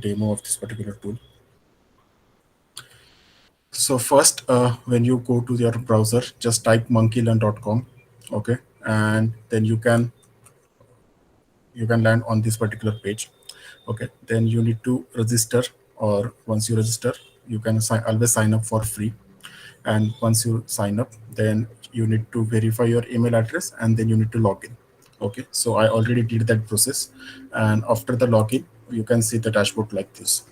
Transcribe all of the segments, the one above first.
demo of this particular tool. So first, when you go to your browser, just type monkeylearn.com, okay, and then you can land on this particular page. Okay, then you need to register, or once you register, you can always sign up for free. And once you sign up, then you need to verify your email address, and then you need to log in. Okay, so I already did that process, and after the login, you can see the dashboard like this.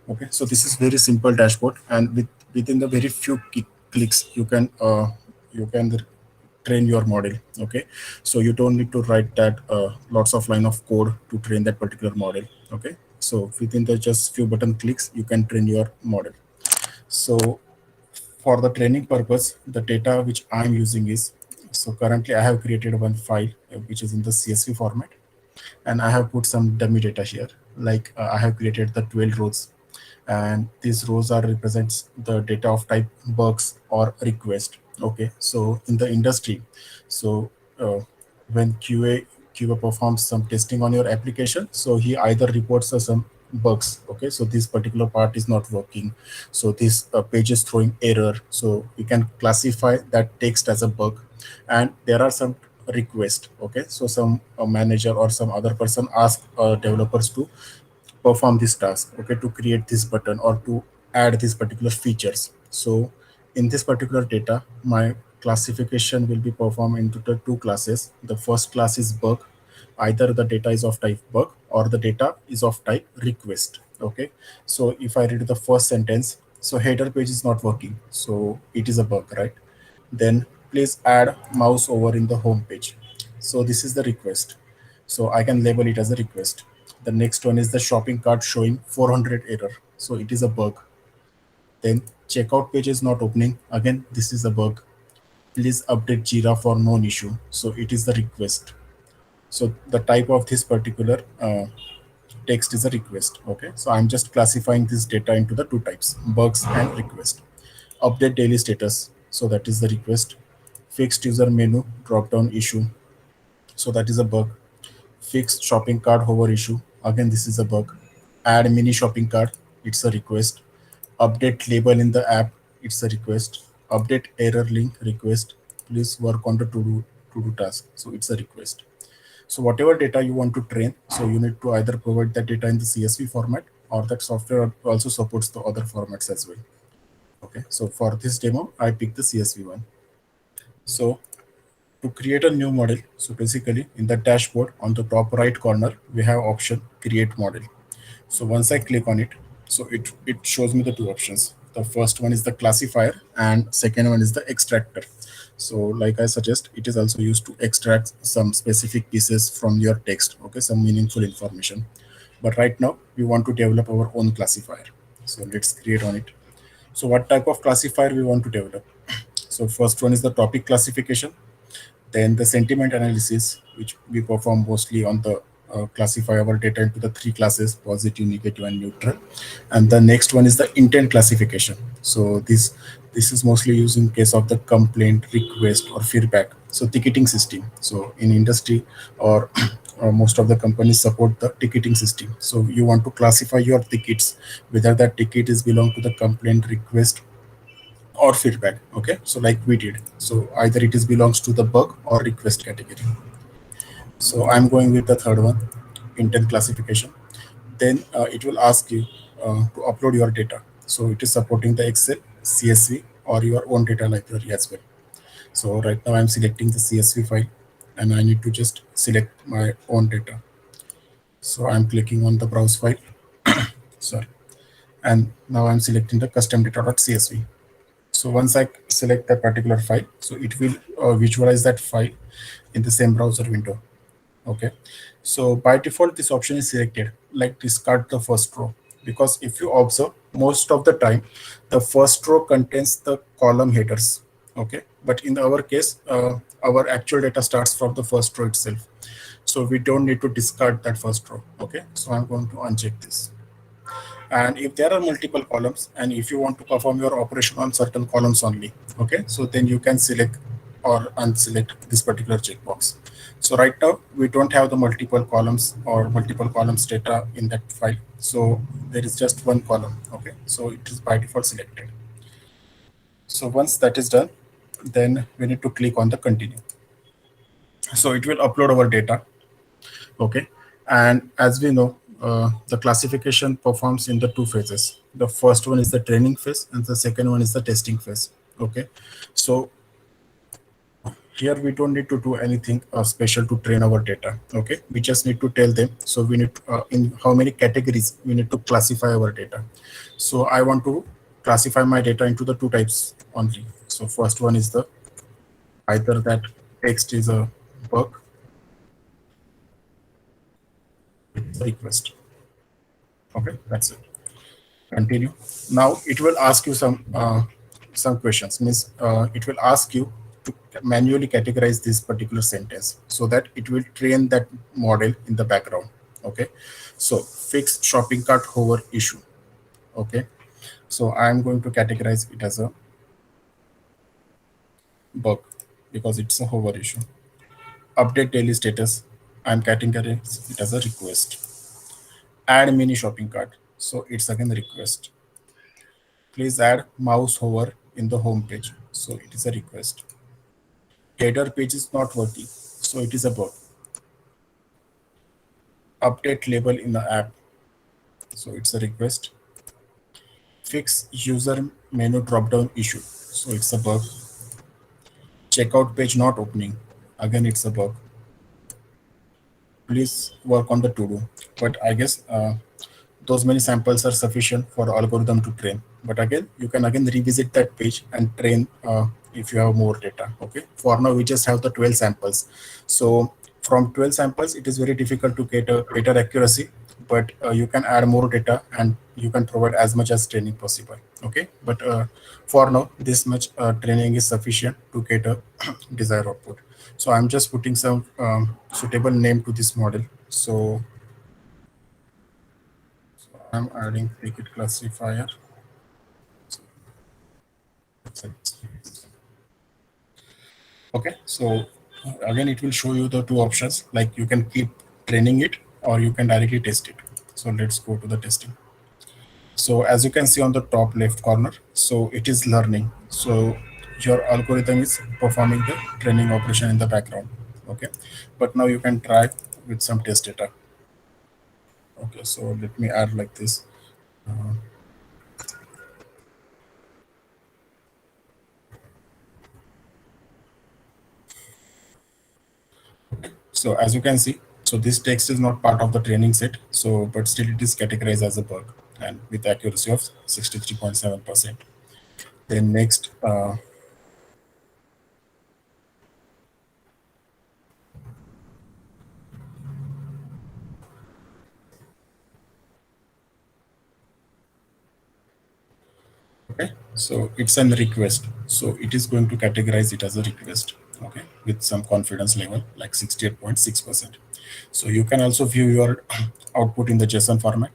Okay, so this is very simple dashboard, and within the very few clicks, you can train your model. Okay, so you don't need to write that lots of line of code to train that particular model. Okay, so within the just few button clicks, you can train your model. So for the training purpose, the data which I'm using is, so currently I have created one file which is in the CSV format, and I have put some dummy data here. Like I have created the 12 rows, and these rows are represents the data of type bugs or request. Okay, so in the industry, so when QA performs some testing on your application, so he either reports some bugs. Okay, so this particular part is not working, so this page is throwing error, so we can classify that text as a bug. And there are some request. Okay, so some manager or some other person ask developers to perform this task, okay, to create this button or to add these particular features. So in this particular data, my classification will be performed into the two classes. The first class is bug. Either the data is of type bug or the data is of type request. Okay, so if I read the first sentence, so header page is not working, so it is a bug, right? Then please add mouse over in the home page. So this is the request, so I can label it as a request. The next one is the shopping cart showing 400 error, so it is a bug. Then checkout page is not opening, again this is a bug. Please update Jira for known issue, so it is the request. So the type of this particular text is a request. Okay, so I'm just classifying this data into the two types, bugs and request. Update daily status, so that is the request. Fixed user menu drop down issue, so that is a bug. Fixed shopping cart hover issue, again this is a bug. Add mini shopping cart, it's a request. Update label in the app, it's a request. Update error link, request. Please work on the to-do task, so it's a request. So whatever data you want to train, so you need to either provide that data in the CSV format, or that software also supports the other formats as well. Okay, so for this demo, I picked the CSV one. So to create a new model, so basically in the dashboard on the top right corner, we have option create model. So once I click on it, so it shows me the two options. The first one is the classifier, and second one is the extractor. So like I suggest, it is also used to extract some specific pieces from your text, okay, some meaningful information. But right now we want to develop our own classifier, so let's create on it. So what type of classifier we want to develop? So first one is the topic classification, then the sentiment analysis, which we perform mostly on the classify our data into the three classes: positive, negative, and neutral. And the next one is the intent classification. So this is mostly used in case of the complaint, request, or feedback. So ticketing system. So in industry, or most of the companies support the ticketing system. So you want to classify your tickets, whether that ticket is belong to the complaint, request, or feedback. Okay, so like we did, so either it is belongs to the bug or request category. So I'm going with the third one, intent classification. Then it will ask you to upload your data, so it is supporting the Excel, CSV, or your own data library as well. So right now I'm selecting the CSV file, and I need to just select my own data. So I'm clicking on the browse file, sorry, and now I'm selecting the custom data.csv. So once I select that particular file, so it will visualize that file in the same browser window. Okay, so by default, this option is selected, like discard the first row, because if you observe, most of the time, the first row contains the column headers. Okay, but in our case, our actual data starts from the first row itself. So we don't need to discard that first row. Okay, so I'm going to uncheck this. And if there are multiple columns, and if you want to perform your operation on certain columns only, okay, so then you can select or unselect this particular checkbox. So right now we don't have the multiple columns or multiple columns data in that file. So there is just one column. Okay, so it is by default selected. So once that is done, then we need to click on the continue. So it will upload our data. Okay, and as we know, the classification performs in the two phases. The first one is the training phase and the second one is the testing phase. Okay, so here we don't need to do anything special to train our data. Okay, we just need to tell them, so we need in how many categories we need to classify our data. So I want to classify my data into the two types only. So first one is the either that text is a bug, it's a request. Okay, that's it. Continue. Now it will ask you some questions. Means it will ask you to manually categorize this particular sentence so that it will train that model in the background. Okay, so fix shopping cart hover issue. Okay, so I am going to categorize it as a bug because it's a hover issue. Update daily status, I'm categorizing it as a request. Add mini shopping cart, so it's again a request. Please add mouse hover in the home page, so it is a request. Header page is not working, so it is a bug. Update label in the app, so it's a request. Fix user menu drop-down issue, so it's a bug. Checkout page not opening, again it's a bug. Please work on the to-do, but I guess those many samples are sufficient for algorithm to train. But again, you can again revisit that page and train if you have more data. Okay, for now we just have the 12 samples. So from 12 samples, it is very difficult to get a better accuracy, but you can add more data and you can provide as much as training possible. Okay, but for now, this much training is sufficient to get a desired output. So I'm just putting some suitable name to this model. So I'm adding Scikit classifier. Okay, so again, it will show you the two options, like you can keep training it or you can directly test it. So let's go to the testing. So as you can see on the top left corner, so it is learning. So your algorithm is performing the training operation in the background. Okay, but now you can try with some test data. Okay, so let me add like this. So as you can see, so this text is not part of the training set, so but still it is categorized as a bug and with accuracy of 63.7%. Then next, okay, so it's an request. So it is going to categorize it as a request, okay, with some confidence level like 68.6%. So you can also view your output in the JSON format.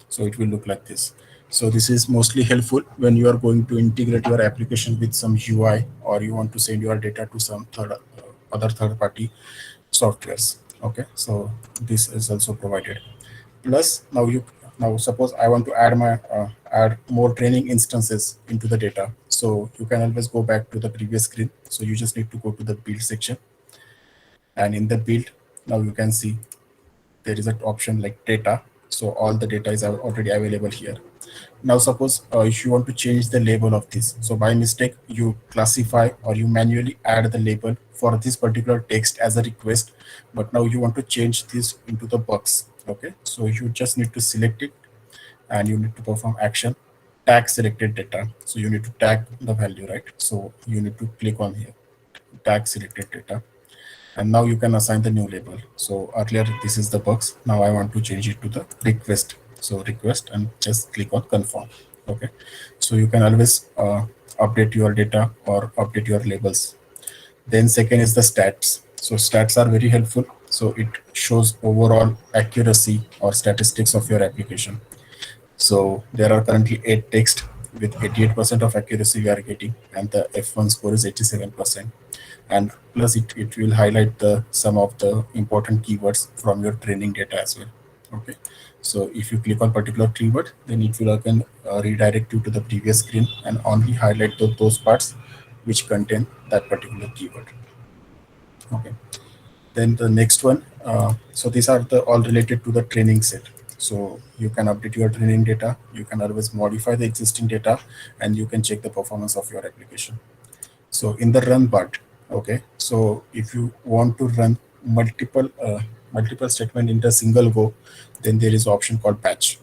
So it will look like this. So this is mostly helpful when you are going to integrate your application with some UI or you want to send your data to some other third-party softwares. Okay, so this is also provided. Plus, now suppose I want to add my add more training instances into the data. So you can always go back to the previous screen. So you just need to go to the build section, and in the build, now you can see there is an option like data. So all the data is already available here. Now suppose if you want to change the label of this, so by mistake you classify or you manually add the label for this particular text as a request, but now you want to change this into the box. Okay, so you just need to select it and you need to perform action tag selected data. So you need to tag the value, right? So you need to click on here, tag selected data, and now you can assign the new label. So earlier this is the box, now I want to change it to the request. So request and just click on confirm. Okay, so you can always update your data or update your labels. Then second is the stats. So stats are very helpful. So it shows overall accuracy or statistics of your application. So there are currently 8 text with 88% of accuracy we are getting, and the F1 score is 87%. and plus it will highlight the some of the important keywords from your training data as well. Okay, so if you click on particular keyword, then it will again redirect you to the previous screen and only highlight those parts which contain that particular keyword. Okay, then the next one, so these are the all related to the training set. So you can update your training data, you can always modify the existing data, and you can check the performance of your application. So in the run part, okay, so if you want to run multiple statement in a single go, then there is option called batch.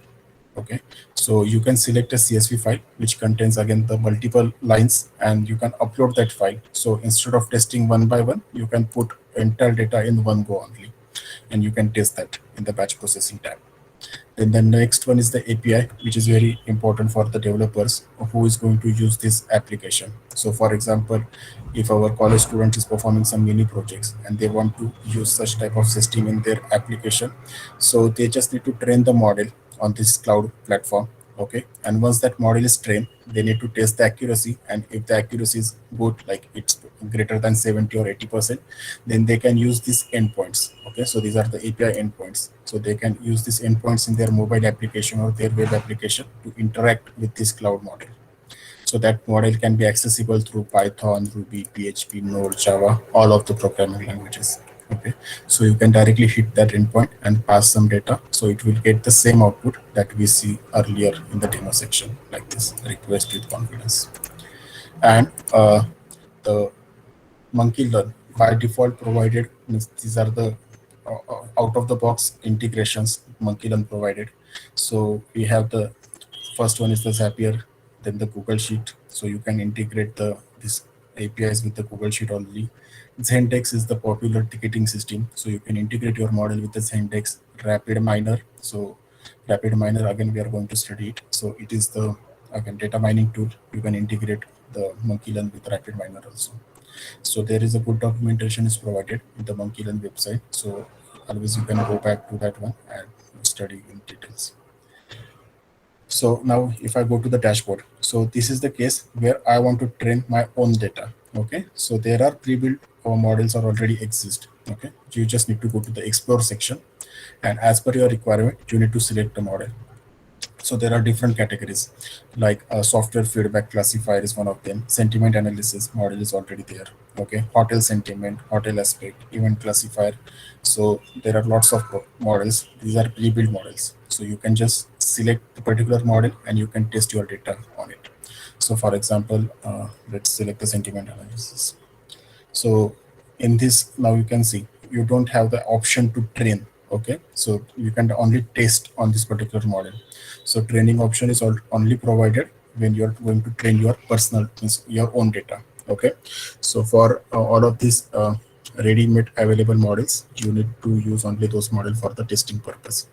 Okay, so you can select a CSV file which contains again the multiple lines, and you can upload that file. So instead of testing one by one, you can put entire data in one go only, and you can test that in the batch processing tab. Then the next one is the API, which is very important for the developers who is going to use this application. So for example, if our college student is performing some mini projects and they want to use such type of system in their application, so they just need to train the model on this cloud platform. Okay, and once that model is trained, they need to test the accuracy, and if the accuracy is good, like it's greater than 70 or 80%, then they can use these endpoints. Okay, so these are the API endpoints. So they can use these endpoints in their mobile application or their web application to interact with this cloud model. So that model can be accessible through Python, Ruby, PHP, Node, Java, all of the programming languages. Okay, so you can directly hit that endpoint and pass some data. So it will get the same output that we see earlier in the demo section, like this request with confidence. And the Monkey Learn by default provided, means these are the out of the box integrations Monkey Learn provided. So we have the first one is the Zapier, then the Google Sheet. So you can integrate the this APIs with the Google Sheet already. Zendex is the popular ticketing system. So you can integrate your model with the Zendex. RapidMiner. So RapidMiner, again we are going to study it. So it is the again data mining tool. You can integrate the Monkey Learn with RapidMiner also. So there is a good documentation is provided in the Monkey Learn website. So always you can go back to that one and study in details. So now if I go to the dashboard, so this is the case where I want to train my own data. Okay, so there are pre-built models are already exist. Okay, you just need to go to the explore section, and as per your requirement, you need to select the model. So there are different categories, like software feedback classifier is one of them. Sentiment analysis model is already there. Okay, hotel sentiment, hotel aspect, event classifier. So there are lots of models. These are pre-built models. So you can just select the particular model and you can test your data on it. So for example, let's select the sentiment analysis. So in this, now you can see you don't have the option to train. Okay, so you can only test on this particular model. So training option is only provided when you're going to train your personal, means your own data. Okay, so for all of these ready-made available models, you need to use only those models for the testing purpose.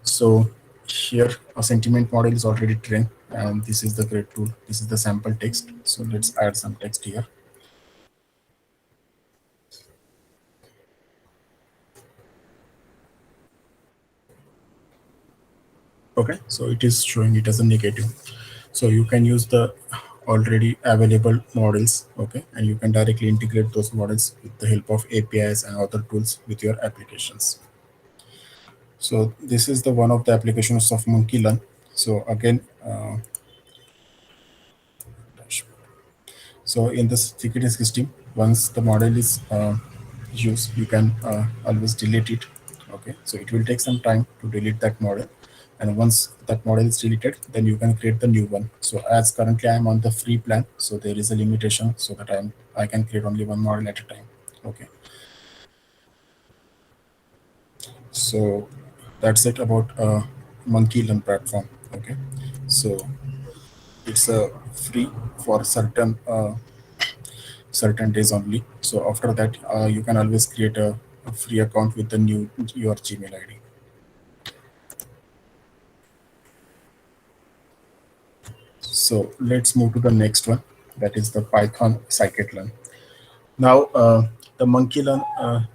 So here a sentiment model is already trained, and this is the great tool. This is the sample text. So let's add some text here. Okay, so it is showing it as a negative. So you can use the already available models. Okay, and you can directly integrate those models with the help of APIs and other tools with your applications. So this is the one of the applications of Monkey Learn. So again, so in this ticketing system, once the model is used, you can always delete it. Okay, so it will take some time to delete that model, and once that model is deleted, then you can create the new one. So as currently I am on the free plan, so there is a limitation, so that I can create only one model at a time. Okay, so that's it about Monkey Learn platform. Okay, so it's free for certain days only. So after that, you can always create a free account with the new your Gmail ID. So let's move to the next one. That is the Python Scikit Learn. Now, the Monkey Learn,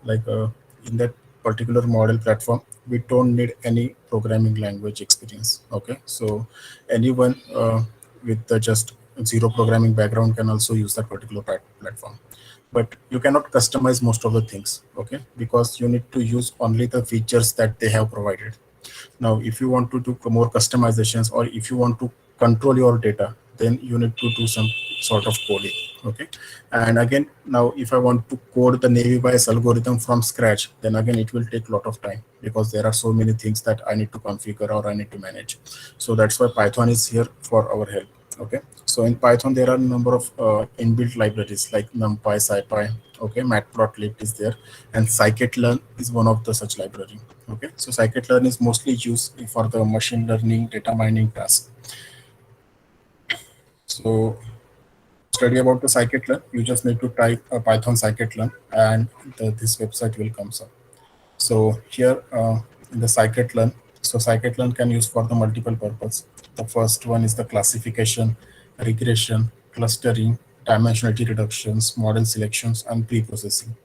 in that particular model platform, we don't need any programming language experience. Okay, so anyone with the just zero programming background can also use that particular platform. but you cannot customize most of the things, okay, because you need to use only the features that they have provided. Now, if you want to do more customizations, or if you want to control your data, then you need to do some sort of coding. Okay. And again, now if I want to code the navy bias algorithm from scratch, then again it will take a lot of time, because there are so many things that I need to configure or I need to manage. So that's why Python is here for our help. Okay. So in Python, there are a number of inbuilt libraries like NumPy, SciPy, okay, Matplotlib is there, and Scikit Learn is one of the such library. Okay, so Scikit Learn is mostly used for the machine learning, data mining task. So study about the Scikit Learn, you just need to type Python Scikit Learn, and this website will come up. So here in the Scikit Learn, so Scikit Learn can use for the multiple purpose. The first one is the classification, regression, clustering, dimensionality reductions, model selections, and pre-processing.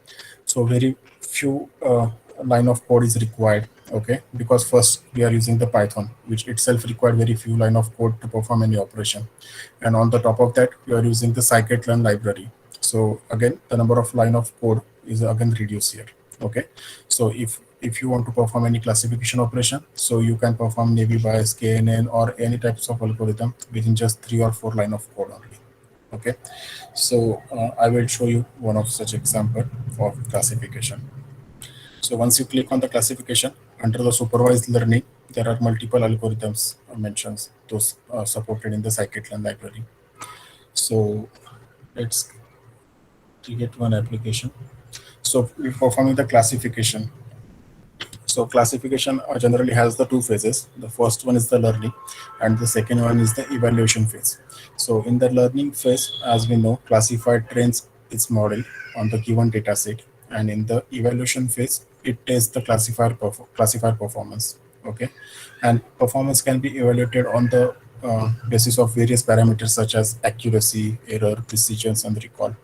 So very few line of code is required, okay, because first we are using the Python, which itself required very few line of code to perform any operation, and on the top of that we are using the scikit-learn library. So again, the number of line of code is again reduced here. Okay, so if you want to perform any classification operation, so you can perform navy bias, knn, or any types of algorithm within just 3 or 4 line of code only. Okay, so I will show you one of such example of classification. So once you click on the classification, under the supervised learning, there are multiple algorithms mentions, those supported in the scikit-learn library. So let's create one application. So we're performing the classification. So classification generally has the two phases. The first one is the learning, and the second one is the evaluation phase. So in the learning phase, as we know, classifier trains its model on the given data set, and in the evaluation phase, it tests the classifier performance. Okay, and performance can be evaluated on the basis of various parameters such as accuracy, error, precision, and recall.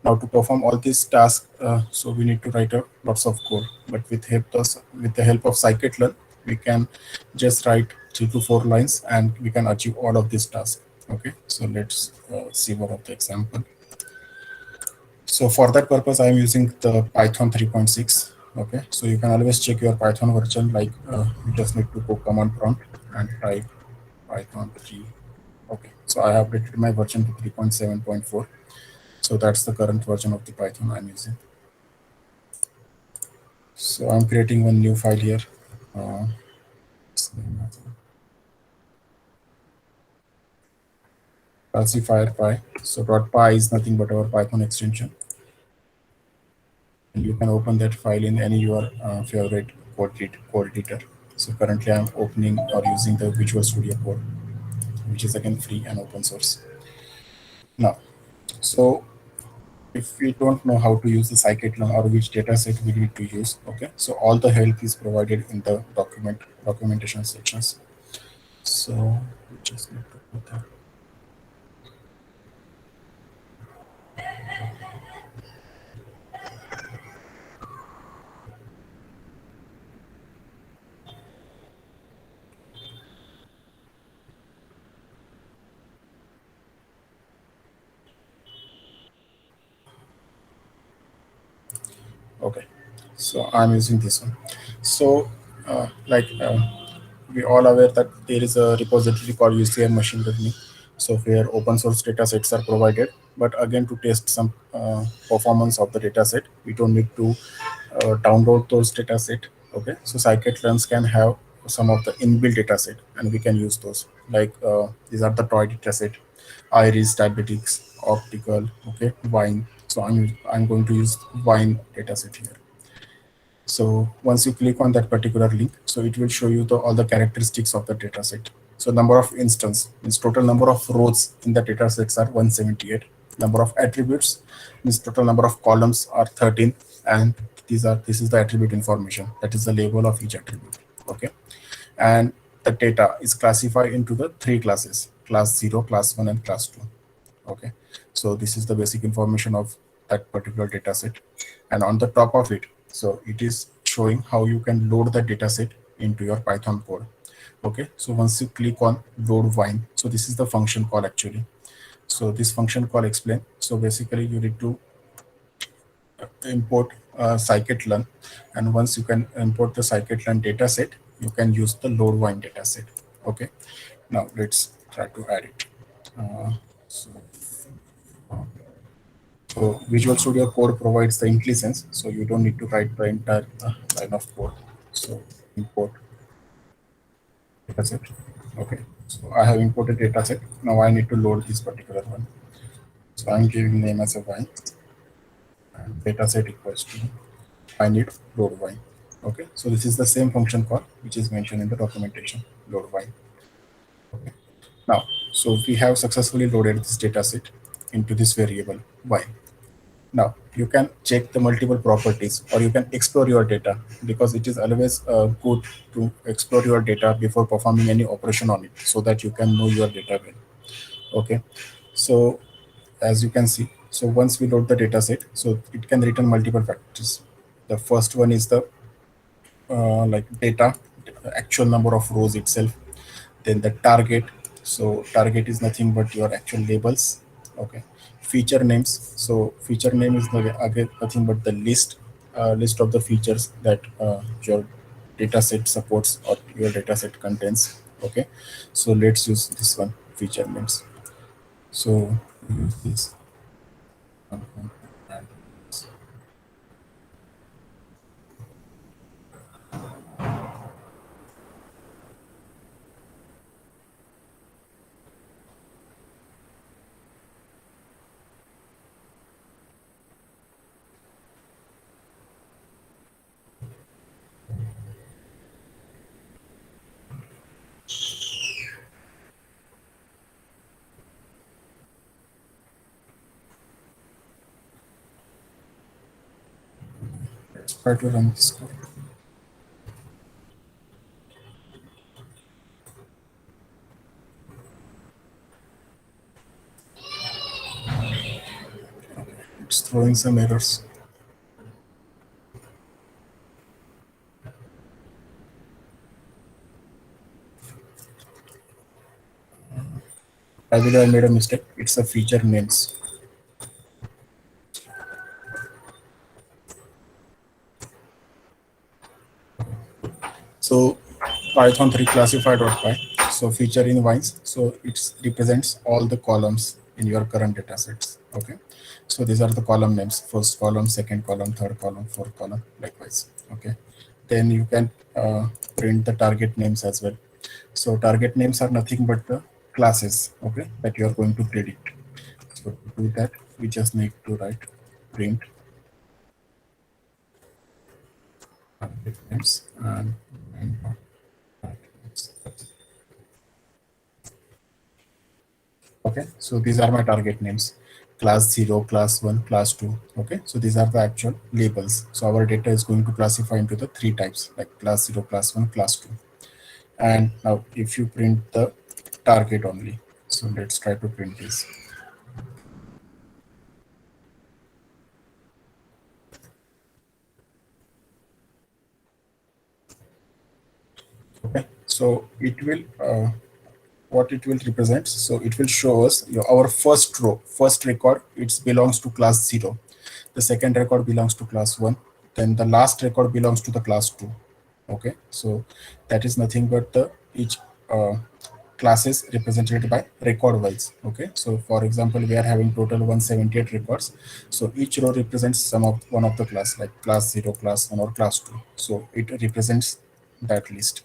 Now to perform all these tasks, so we need to write a lots of code. But with the help of scikit-learn, we can just write 3 to 4 lines, and we can achieve all of these tasks. Okay, so let's see one of the example. So for that purpose, I am using the Python 3.6. Okay, so you can always check your Python version. Like you just need to go command prompt and type Python 3. Okay, so I have updated my version to 3.7.4. So that's the current version of the Python I'm using. So I'm creating one new file here. Uh, classifier py. So .py is nothing but our Python extension. And you can open that file in any your favorite code editor. So currently I'm opening or using the Visual Studio Code, which is again free and open source. Now, so if we don't know how to use the scikit-learn or which data set we need to use, okay, so all the help is provided in the documentation sections. So we just need to put that. Okay, so I'm using this one. So we all aware that there is a repository called UCM machine learning, so where open source data sets are provided. But again, to test some performance of the data set, we don't need to download those data set. Okay, so scikit-learns can have some of the inbuilt data set, and we can use those. Like these are the toy data set: iris, diabetics, optical, okay, wine. So I'm going to use wine data set here. So once you click on that particular link, so it will show you all the characteristics of the data set. So number of instance means total number of rows in the data sets are 178. Number of attributes means total number of columns are 13, and this is the attribute information, that is the label of each attribute. Okay, and the data is classified into the 3 classes: class 0, class 1, and class 2. Okay, so this is the basic information of that particular data set. And on the top of it, so it is showing how you can load the data set into your Python code. Okay, so once you click on load wine, so this is the function call actually. So this function call explain. So basically you need to import Scikit Learn, and once you can import the Scikit Learn data set, you can use the load wine data set. Okay, now let's try to add it. Uh, so, so Visual Studio Code provides the IntelliSense, so you don't need to write the entire line of code. So import dataset. Okay, so I have imported dataset. Now I need to load this particular one. So I'm giving name as a y, and dataset equals to I need load y. Okay, so this is the same function call which is mentioned in the documentation, load y. Okay. Now, so we have successfully loaded this dataset into this variable y. Now you can check the multiple properties, or you can explore your data, because it is always good to explore your data before performing any operation on it, so that you can know your data well. Okay, so as you can see, so once we load the data set, so it can return multiple factors. The first one is the like data, actual number of rows itself. Then the target, so target is nothing but your actual labels. Okay, feature names, so feature name is again nothing but the list of the features that your data set supports or your data set contains. Okay, so let's use this one, feature names. So use this one, and let's try to run this code. It's throwing some errors. I believe I made a mistake. It's a feature names. So Python 3 classifier.py. So feature in vines. So it represents all the columns in your current data sets. Okay. So these are the column names: first column, second column, third column, fourth column, likewise. Okay. Then you can print the target names as well. So target names are nothing but the classes, okay, that you are going to predict. So to do that, we just need to write print target names and target names. Okay, so these are my target names: class 0, class 1, class 2. Okay, so these are the actual labels. So our data is going to classify into the three types, like class 0, class 1, class 2. And now if you print the target only, so let's try to print this. Okay, so it will what it will represent. So it will show us our first row, first record, it belongs to class 0. The second record belongs to class 1. Then the last record belongs to the class 2. Okay, so that is nothing but the each classes represented by record wise. Okay, so for example, we are having total 178 records. So each row represents some of one of the class, like class 0, class 1, or class 2. So it represents that list.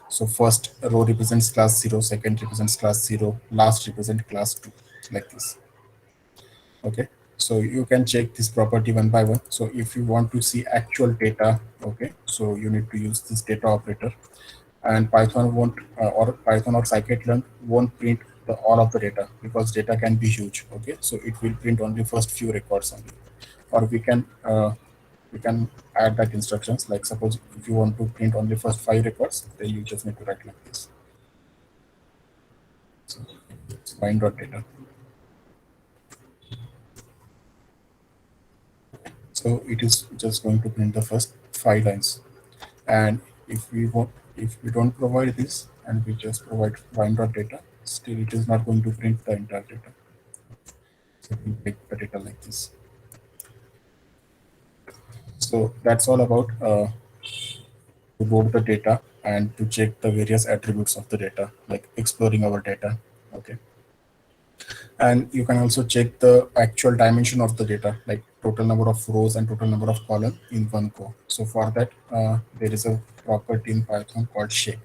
So first row represents class 0, second represents class 0, last represent class 2, like this. Okay, so you can check this property one by one. So if you want to see actual data, okay, so you need to use this data operator, and Python won't or Python or Scikit-Learn won't print all of the data, because data can be huge. Okay, so it will print only first few records only. Or we can add that instructions, like suppose if you want to print only first 5 records, then you just need to write like this. So it's find.data. So it is just going to print the first 5 lines. And if we don't provide this, and we just provide find.data, still it is not going to print the entire data. So we take the data like this. So that's all about to load the data and to check the various attributes of the data, like exploring our data. Okay. And you can also check the actual dimension of the data, like total number of rows and total number of columns in one go. So for that, there is a property in Python called shape.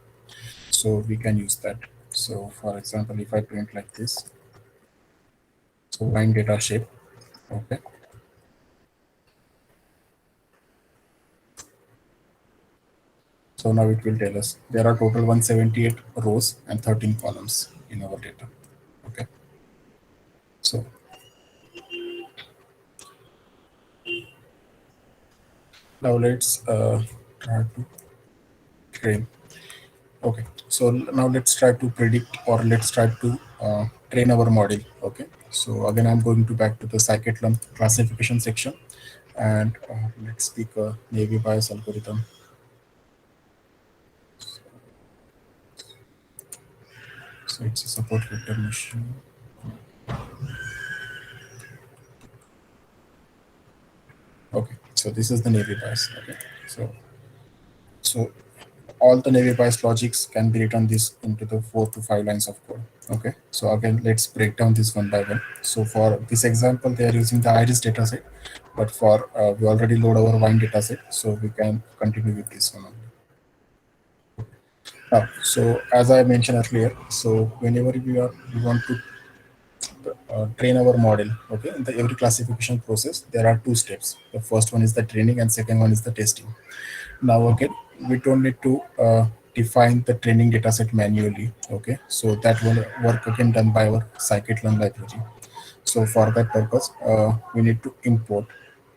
So we can use that. So for example, if I print like this, so line data shape, okay. So now it will tell us there are total 178 rows and 13 columns in our data. Okay. So now let's try to train. Okay. So now let's try to predict, or let's try to train our model. Okay. So again, I'm going to back to the Scikit Learn classification section, and let's pick a navy bias algorithm. So it's a support vector machine. Okay, so this is the navy bias. Okay, so all the navy bias logics can be written this into the 4 to 5 lines of code. Okay, so again, let's break down this one by one. So for this example, they are using the iris dataset, but for we already load our wine dataset, so we can continue with this one. Now, so as I mentioned earlier, so whenever we want to train our model, okay, in the every classification process, there are two steps. The first one is the training, and second one is the testing. Now again, we don't need to define the training dataset manually. Okay, so that will work again done by our scikit-learn library. So for that purpose, we need to import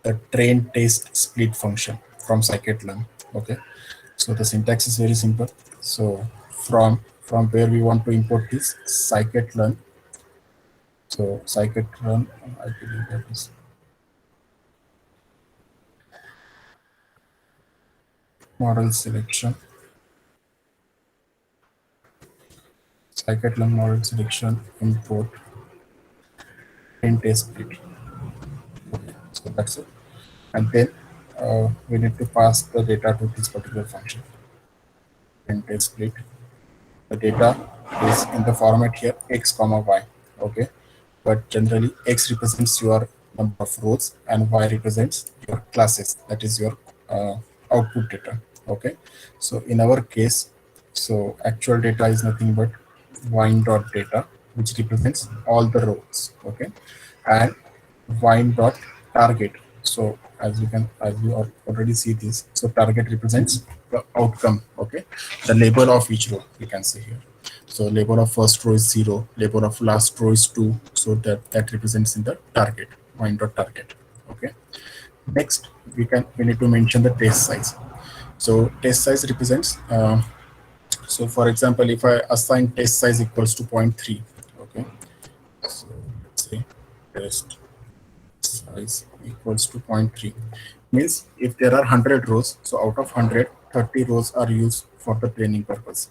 the train test split function from scikit-learn. Okay, so the syntax is very simple. So from where we want to import this scikit-learn. So scikit-learn, I believe that is model selection. Scikit-learn model selection import train test split. So that's it. And then we need to pass the data to this particular function. And test split. The data is in the format here x comma y. Okay, but generally x represents your number of rows and y represents your classes. That is your output data. Okay, so in our case, so actual data is nothing but wine dot data, which represents all the rows. Okay, and wine dot target. So as you already see this, so target represents the outcome. Okay, the label of each row we can see here. So label of first row is 0, label of last row is 2. So that represents in the target, wine dot target. Okay. Next, we need to mention the test size. So test size represents. So for example, if I assign test size equals to 0.3, okay. So let's say test size equals to zero point 0.3 means if there are 100 rows, so out of 100, 30 rows are used for the training purpose.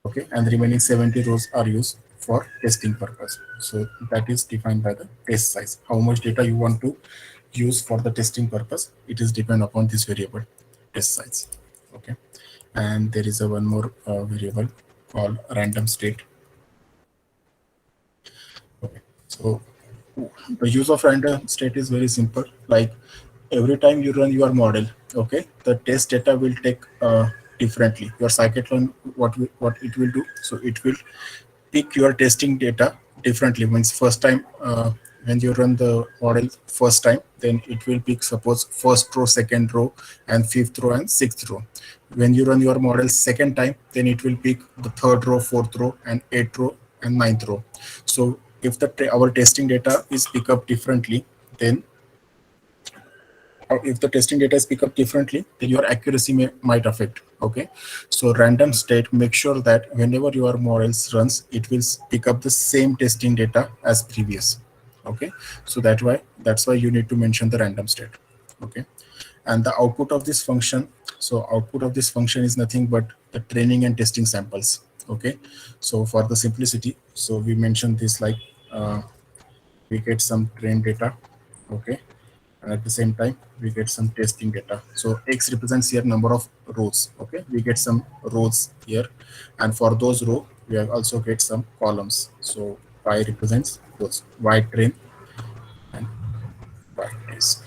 Okay, and the remaining 70 rows are used for testing purpose. So that is defined by the test size. How much data you want to use for the testing purpose, it is depend upon this variable test size. Okay, and there is a one more variable called random state. Okay, so the use of random state is very simple. Like every time you run your model, okay, the test data will take differently. Your scikit-learn, what it will do, so it will pick your testing data differently. Means first time when you run the model first time, then it will pick suppose first row, second row, and fifth row and sixth row. When you run your model second time, then it will pick the third row, fourth row, and eighth row and ninth row. So if our testing data is pick up differently, then if the testing data is pick up differently, then your accuracy might affect. Okay, so random state, make sure that whenever your models runs, it will pick up the same testing data as previous. Okay, so that's why you need to mention the random state. Okay, and the output of this function, so output of this function is nothing but the training and testing samples. Okay, so for the simplicity, so we mentioned this like we get some train data. Okay, and at the same time we get some testing data. So X represents here number of rows. Okay, we get some rows here, and for those row we have also get some columns. So Y represents rows, Y train and Y test.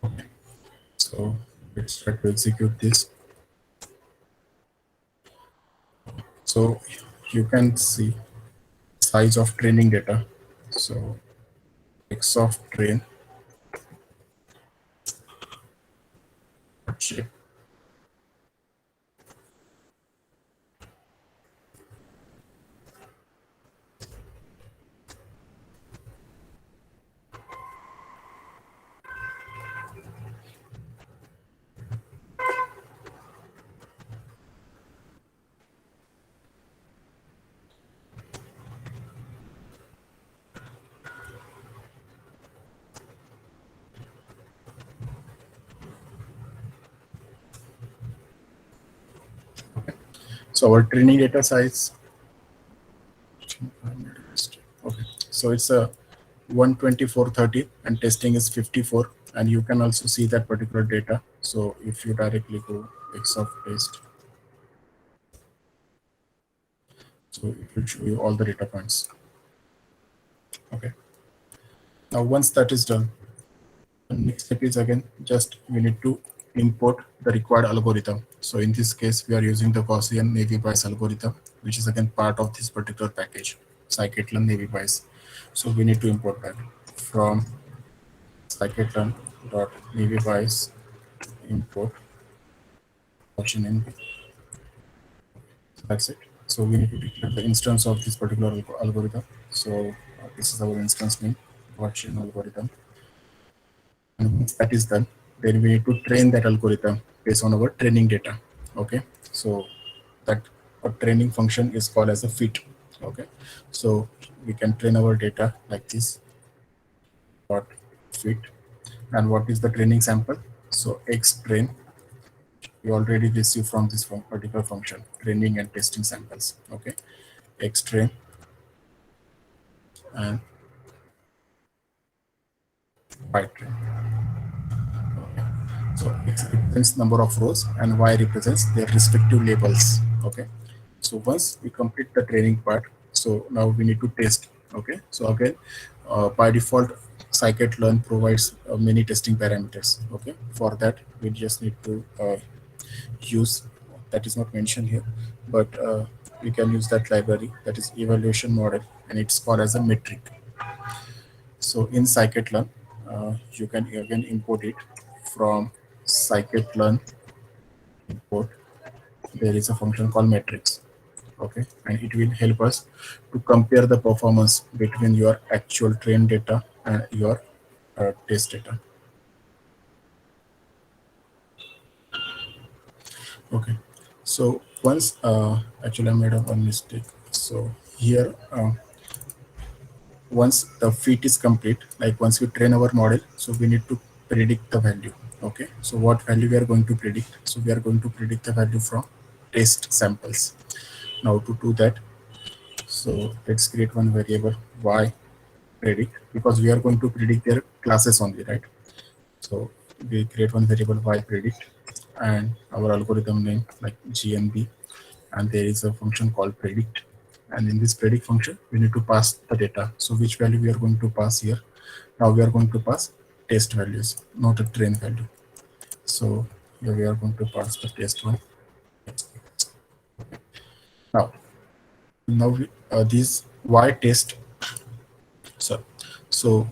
Okay, so let's try to execute this. So you can see size of training data. So X of train shape. So our training data size. Okay, so it's a 12430 and testing is 54, and you can also see that particular data. So if you directly go X of test, so it will show you all the data points. Okay, now once that is done, the next step is again just we need to import the required algorithm. So in this case we are using the Gaussian Navy Bayes algorithm, which is again part of this particular package, Scikit Learn Navy Bayes. So we need to import that from Scikit Learn dot Navy Bayes import Gaussian NB. That's it. So we need to declare the instance of this particular algorithm. So this is our instance name, Gaussian algorithm. And once that is done, then we need to train that algorithm based on our training data. Okay, so that a training function is called as a fit. Okay, so we can train our data like this, dot fit. And what is the training sample? So X train we already received from this particular function, training and testing samples. Okay, X train and Y train. Okay. So X represents number of rows and Y represents their respective labels. Okay. So once we complete the training part, so now we need to test. Okay. So again, by default, Scikit Learn provides many testing parameters. Okay. For that, we just need to use, that is not mentioned here, but we can use that library, that is evaluation model, and it's called as a metric. So in Scikit-learn, you can again import it from Scikit-learn import. There is a function called metrics. Okay, and it will help us to compare the performance between your actual train data and your test data. Okay, so once actually I made a one mistake. So here once the fit is complete, like once we train our model, so we need to predict the value. Okay, so what value we are going to predict? So we are going to predict the value from test samples. Now to do that, so let's create one variable y predict, because we are going to predict their classes only, right? So we create one variable y predict and our algorithm name like GNB, and there is a function called predict. And in this predict function, we need to pass the data. So which value we are going to pass here? Now we are going to pass test values, not a train value. So here we are going to pass the test one. Now these y test. So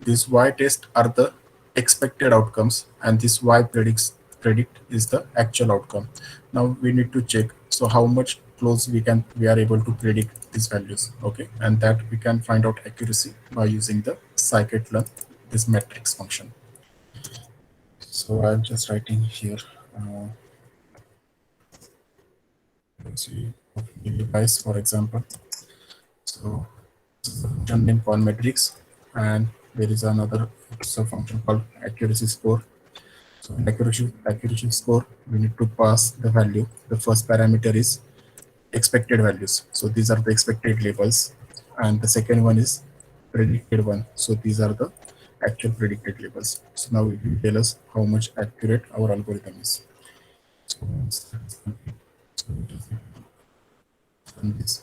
these y test are the expected outcomes, and this y predict is the actual outcome. Now we need to check so how much close we are able to predict these values. Okay, and that we can find out accuracy by using the scikit-learn this metrics function. So I'm just writing here. Let's see, device for example. So function name called metrics, and there is another function called accuracy score. So in accuracy score, we need to pass the value. The first parameter is expected values. So these are the expected labels. and the second one is predicted one. So these are the actual predicted labels. So now it will tell us how much accurate our algorithm is. So this.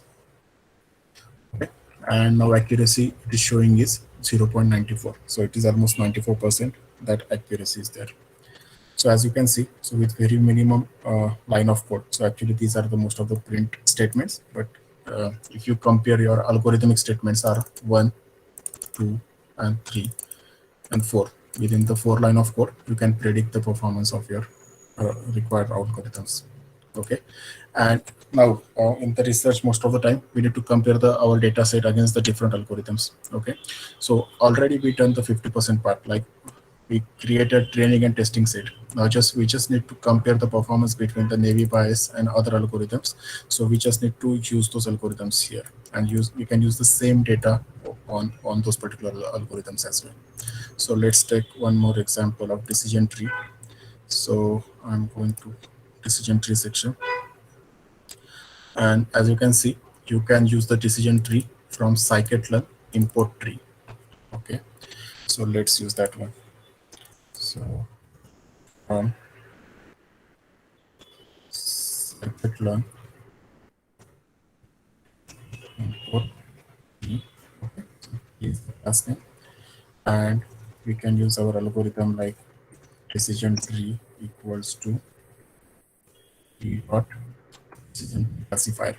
Okay. And now accuracy it is showing is 0.94. So it is almost 94% that accuracy is there. So as you can see, so with very minimum line of code. So actually these are the most of the print statements. But if you compare your algorithmic statements are 1, 2, and 3, and 4. Within the 4 line of code, you can predict the performance of your required algorithms. Okay. And now in the research, most of the time we need to compare our data set against the different algorithms. Okay. So already we done the 50% part, like we created training and testing set. Now we just need to compare the performance between the navy bias and other algorithms. So we just need to use those algorithms here, and we can use the same data on those particular algorithms as well. So let's take one more example of decision tree. So I'm going to decision tree section, and as you can see, you can use the decision tree from Scikit Learn import tree. Okay, so let's use that one. So from Scikit Learn import tree. Okay, so here's the class name, and we can use our algorithm like decision tree equals to tree dot decision classifier.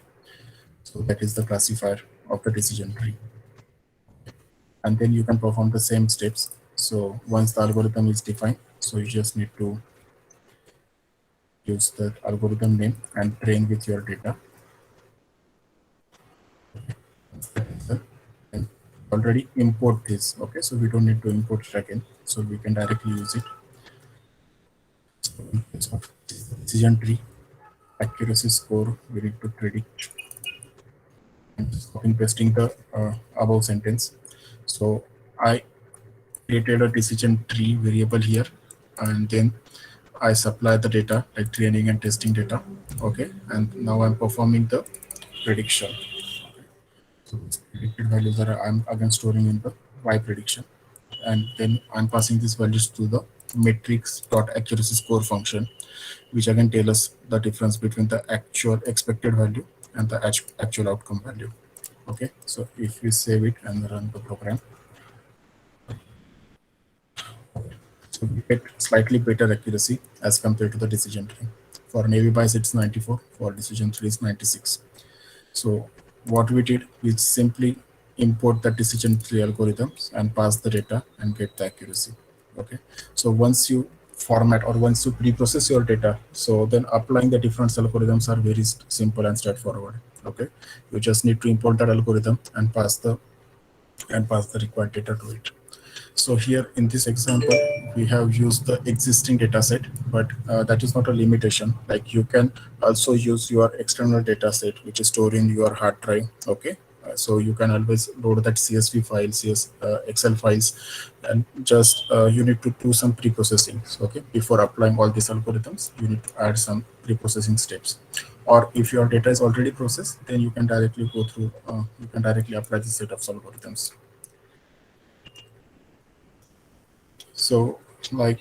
So that is the classifier of the decision tree. And then you can perform the same steps. So once the algorithm is defined, so you just need to use the algorithm name and train with your data. And already import this. Okay, so we don't need to import it again. So we can directly use it. So in case of decision tree accuracy score, we need to predict. I'm just copying pasting the above sentence. So I created a decision tree variable here, and then I supply the data like training and testing data. Okay, and now I'm performing the prediction. So predicted values are I'm again storing in the y prediction, and then I'm passing these values to the metrics dot accuracy score function, which again tell us the difference between the actual expected value and the actual outcome value. Okay, so if we save it and run the program, so we get slightly better accuracy as compared to the decision tree. For navy bias it's 94, for decision tree is 96. So what we did is simply import the decision tree algorithms and pass the data and get the accuracy. Okay, so once you format or once you pre-process your data, so then applying the different algorithms are very simple and straightforward. Okay, you just need to import that algorithm and pass the required data to it. So here in this example, we have used the existing data set, but that is not a limitation. Like you can also use your external data set, which is stored in your hard drive. Okay. So you can always load that CSV file, Excel files, and just you need to do some pre-processing. So, okay, before applying all these algorithms, you need to add some pre-processing steps. Or if your data is already processed, then you can directly go through. You can directly apply this set of algorithms. So like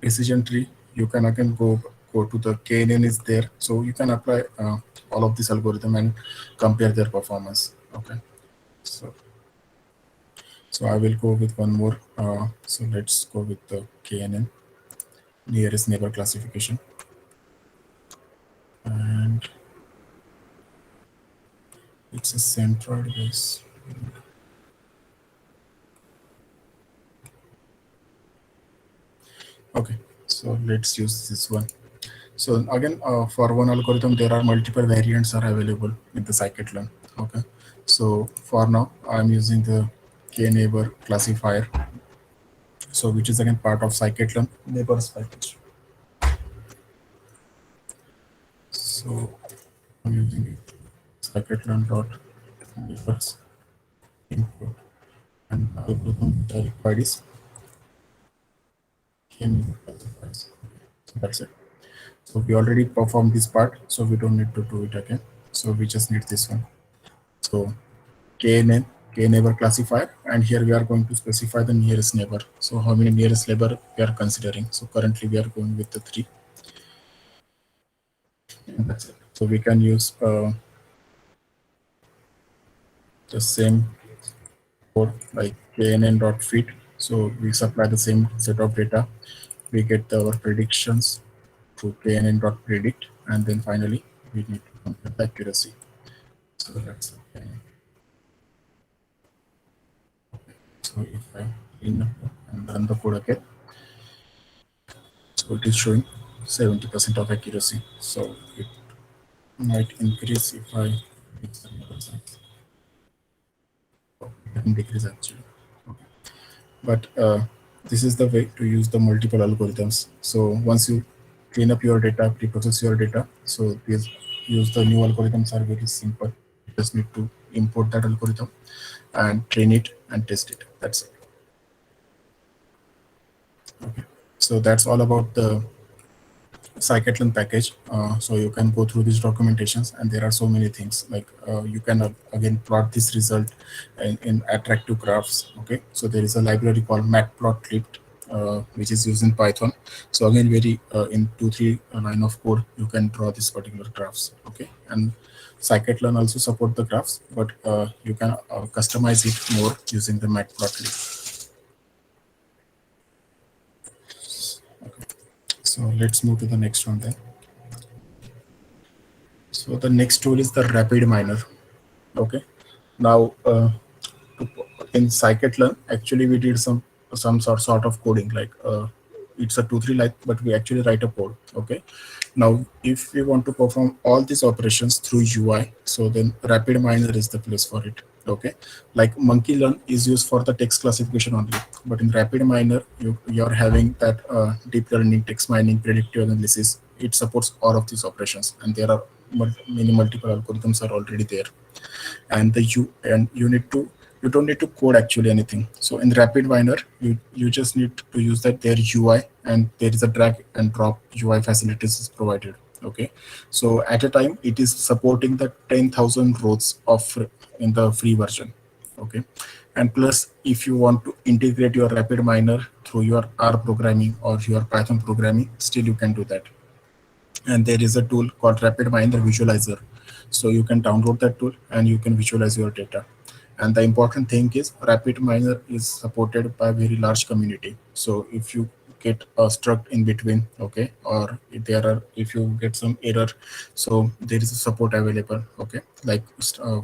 decision tree, you can again go to the KNN is there. So you can apply all of this algorithm and compare their performance. Okay. So I will go with one more. So let's go with the KNN, nearest neighbor classification. And it's a centroid base. Okay, so let's use this one. So again, for one algorithm, there are multiple variants are available in the Scikit-Learn. Okay, so for now, I'm using the KNeighbor classifier. So which is again part of Scikit-Learn neighbors package. So I'm using Scikit-Learn dot neighbors input, and algorithm that required is KNeighbor classifiers. So that's it. So we already performed this part, so we don't need to do it again. So we just need this one. So KNeighbor classifier, and here we are going to specify the nearest neighbor. So how many nearest neighbor we are considering. So currently we are going with the 3, and that's it. So we can use the same code like knn.feed. So we supply the same set of data. We get our predictions through knn.predict, and then finally we need to compute the accuracy. So that's okay. So if I clean up and run the code again, so it is showing 70% of accuracy. So it might increase if I fix the percent. Oh, it can decrease actually. Okay. But this is the way to use the multiple algorithms. So once you clean up your data, pre-process your data, so these use the new algorithms are very simple. You just need to import that algorithm and train it and test it. That's it. Okay. So that's all about the Scikit Learn package. So you can go through these documentations, and there are so many things like you can again plot this result in attractive graphs. Okay, so there is a library called matplotlib, which is used in Python. So again, very in 2-3 line of code, you can draw this particular graphs. Okay, and Scikit Learn also support the graphs, but you can customize it more using the matplotlib. Okay. So let's move to the next one then. So the next tool is the RapidMiner. Okay. Now in Scikit-Learn, actually we did some sort of coding, like it's a 2-3 line, but we actually write a code. Okay. Now if we want to perform all these operations through UI, so then RapidMiner is the place for it. Okay. Like monkey learn is used for the text classification only, but in RapidMiner you're having that deep learning, text mining, predictive analysis. It supports all of these operations, and there are many multiple algorithms are already there. And you don't need to code actually anything. So in RapidMiner, you just need to use that their UI, and there is a drag and drop UI facilities is provided. Okay, so at a time it is supporting the 10,000 rows of in the free version. Okay, and plus if you want to integrate your RapidMiner through your R programming or your Python programming, still you can do that. And there is a tool called RapidMiner Visualizer. So you can download that tool and you can visualize your data. And the important thing is RapidMiner is supported by a very large community. So if you get stuck in between, okay, or if you get some error, so there is a support available. Okay, like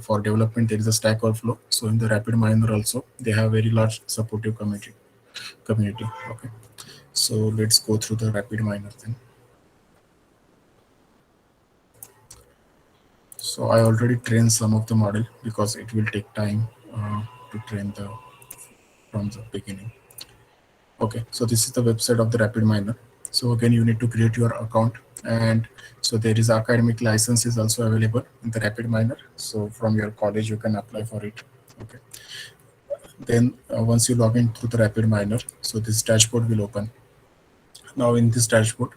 for development there is a Stack Overflow. So in the RapidMiner also they have very large supportive community. Okay, so let's go through the RapidMiner thing. So I already trained some of the model because it will take time to train from the beginning. Okay, so this is the website of the RapidMiner. So again, you need to create your account, and so there is academic license is also available in the RapidMiner. So from your college, you can apply for it. Okay. Then once you log in through the RapidMiner, so this dashboard will open. Now in this dashboard,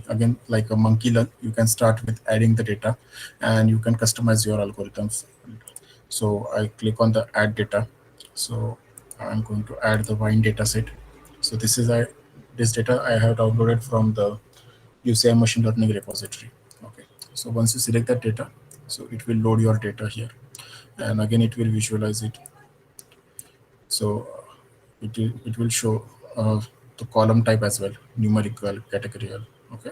again, like a monkey learn, you can start with adding the data, and you can customize your algorithms. So I click on the add data. So I'm going to add the wine data set. So this data I have downloaded from the UCI machine learning repository. Okay. So once you select that data, so it will load your data here, and again it will visualize it. So it will show the column type as well, numerical, categorical. Okay.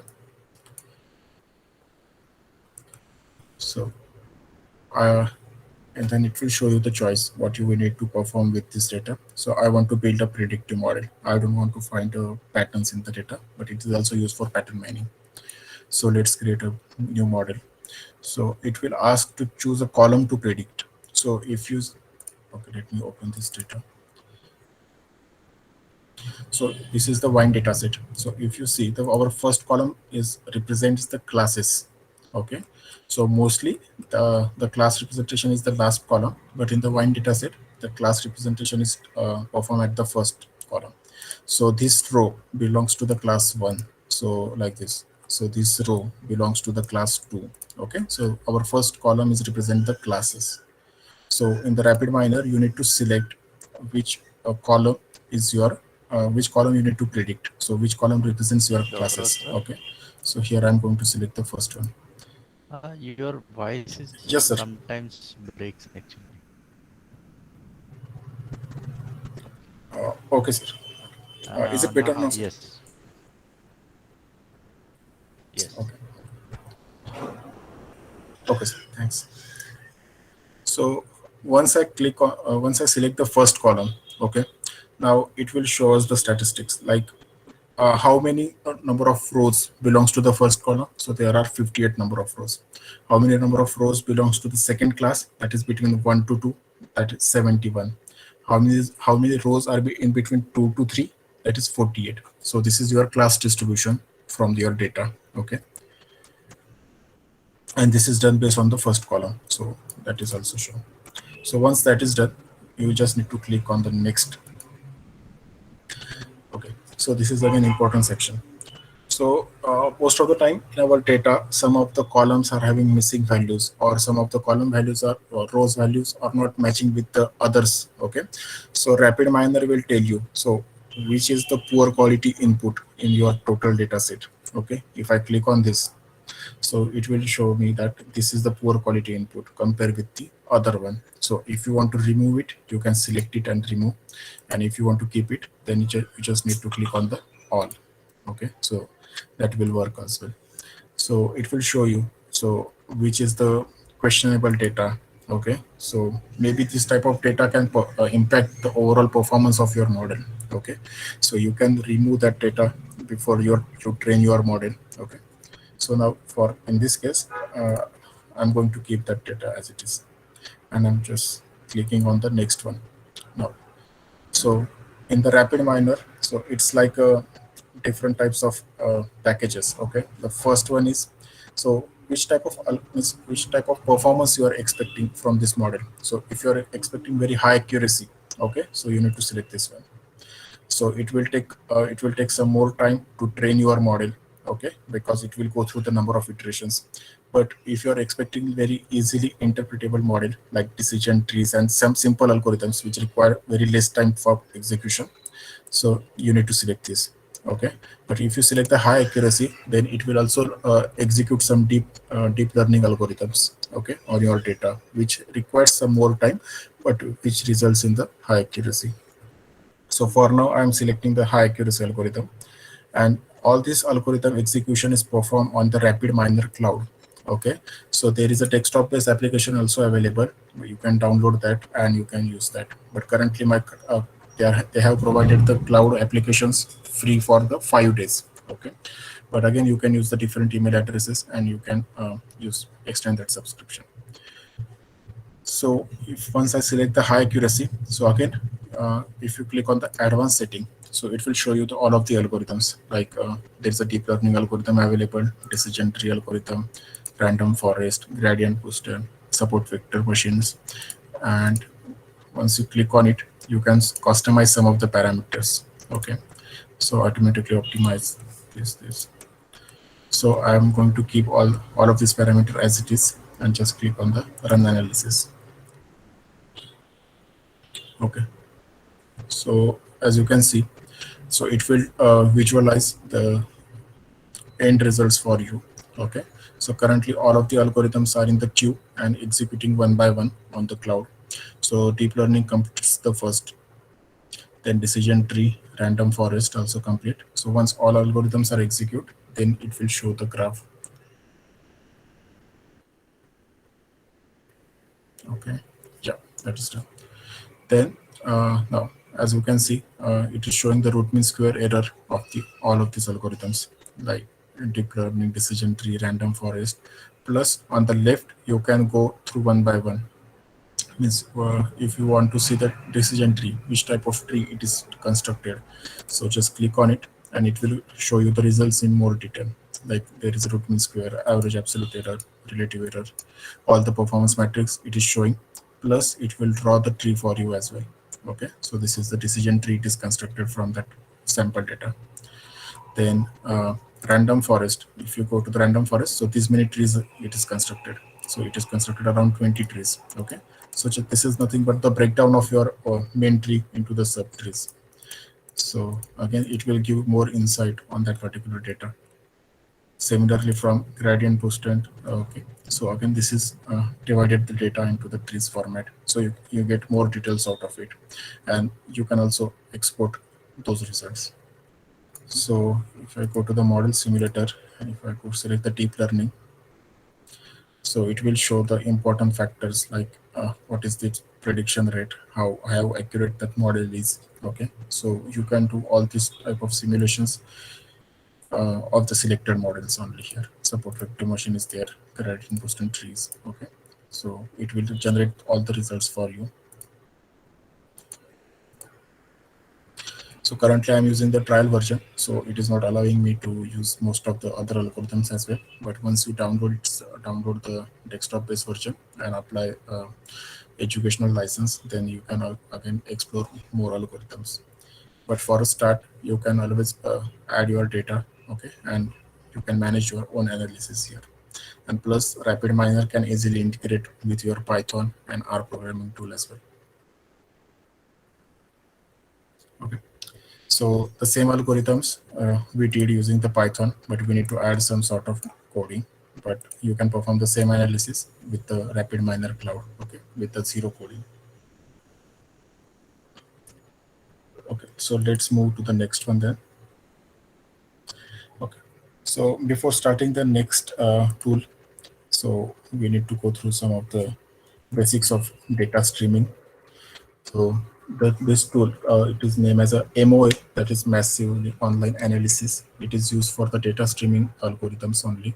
So and then it will show you the choice what you will need to perform with this data. So I want to build a predictive model. I don't want to find patterns in the data, but it is also used for pattern mining. So let's create a new model. So it will ask to choose a column to predict. So if you, okay, let me open this data. So this is the wine data set. So if you see our first column is represents the classes. Okay. So mostly the class representation is the last column, but in the wine data set, the class representation is performed at the first column. So this row belongs to the class 1. So like this. So this row belongs to the class 2. Okay. So our first column is represent the classes. So in the RapidMiner, you need to select which column is your which column you need to predict. So which column represents your Sure, classes. sir. Okay. So here I'm going to select the first one. Your voice is Yes, sir. sometimes breaks actually. Okay, sir. Is it better now, sir? Yes, yes. Okay. Okay, sir. Thanks. So once I select the first column, okay, now it will show us the statistics like how many number of rows belongs to the first column. So there are 58 number of rows. How many number of rows belongs to the second class? That is between 1 to 2. That is 71. How many rows are in between 2 to 3? That is 48. So this is your class distribution from your data. Okay, and this is done based on the first column. So that is also shown. So once that is done, you just need to click on the next. Okay, so this is again important section. So most of the time in our data, some of the columns are having missing values, or some of the column values are or rows values are not matching with the others. Okay, so RapidMiner will tell you so which is the poor quality input in your total data set. Okay, if I click on this, so it will show me that this is the poor quality input compared with the other one. So if you want to remove it, you can select it and remove, and if you want to keep it, then you just need to click on the all. Okay, so that will work as well. So it will show you so which is the questionable data. Okay, so maybe this type of data can impact the overall performance of your model. Okay, so you can remove that data before you train your model. Okay, so now for in this case, I'm going to keep that data as it is, and I'm just clicking on the next one now. So in the RapidMiner, so it's like a different types of packages. Okay, the first one is so which type of performance you are expecting from this model. So if you are expecting very high accuracy, okay, so you need to select this one. So it will take some more time to train your model. Okay, because it will go through the number of iterations. But if you are expecting very easily interpretable model like decision trees and some simple algorithms which require very less time for execution, so you need to select this. Okay, but if you select the high accuracy, then it will also execute some deep learning algorithms, okay, on your data, which requires some more time, but which results in the high accuracy. So for now, I'm selecting the high accuracy algorithm, and all this algorithm execution is performed on the RapidMiner cloud. Okay, so there is a desktop-based application also available. You can download that and you can use that. But currently, they have provided the cloud applications free for the 5 days. Okay, but again, you can use the different email addresses and you can use extend that subscription. So if once I select the high accuracy, so again, if you click on the advanced setting, so it will show you all of the algorithms. Like there's a deep learning algorithm available, decision tree algorithm, random forest, gradient booster, support vector machines, and once you click on it, you can customize some of the parameters. Okay, so automatically optimize this. So I'm going to keep all of this parameter as it is and just click on the run analysis. Okay. So as you can see, so it will visualize the end results for you. Okay, so currently all of the algorithms are in the queue and executing one by one on the cloud. So deep learning completes the first, then decision tree, random forest also complete. So once all algorithms are executed, then it will show the graph. Okay, yeah, that is done. Then now, as you can see, it is showing the root mean square error of the all of these algorithms like deep learning, decision tree, random forest. Plus on the left, you can go through one by one. Means if you want to see the decision tree, which type of tree it is constructed, so just click on it and it will show you the results in more detail. Like there is a root mean square, average absolute error, relative error, all the performance metrics it is showing. Plus it will draw the tree for you as well. Okay, so this is the decision tree it is constructed from that sample data. Then random forest, if you go to the random forest, so these many trees it is constructed. So it is constructed around 20 trees. Okay, so this is nothing but the breakdown of your main tree into the subtrees. So again, it will give more insight on that particular data. Similarly, from gradient boosted, okay. So again, this is divided the data into the trees format, so you get more details out of it, and you can also export those results. So if I go to the model simulator, and if I go select the deep learning, so it will show the important factors like what is the prediction rate, how accurate that model is. Okay, so you can do all this type of simulations of the selected models only here. Support vector machine is there, gradient boosted trees. Okay, so it will generate all the results for you. So currently I'm using the trial version, so it is not allowing me to use most of the other algorithms as well. But once you download the desktop based version and apply educational license, then you can again explore more algorithms. But for a start, you can always add your data, okay, and you can manage your own analysis here. And plus, RapidMiner can easily integrate with your Python and R programming tool as well. Okay. So the same algorithms we did using the Python, but we need to add some sort of coding. But you can perform the same analysis with the RapidMiner cloud, okay, with the zero coding. Okay, so let's move to the next one then. Okay, so before starting the next tool, so we need to go through some of the basics of data streaming. So this tool, it is named as a MOA, that is massively online analysis. It is used for the data streaming algorithms only.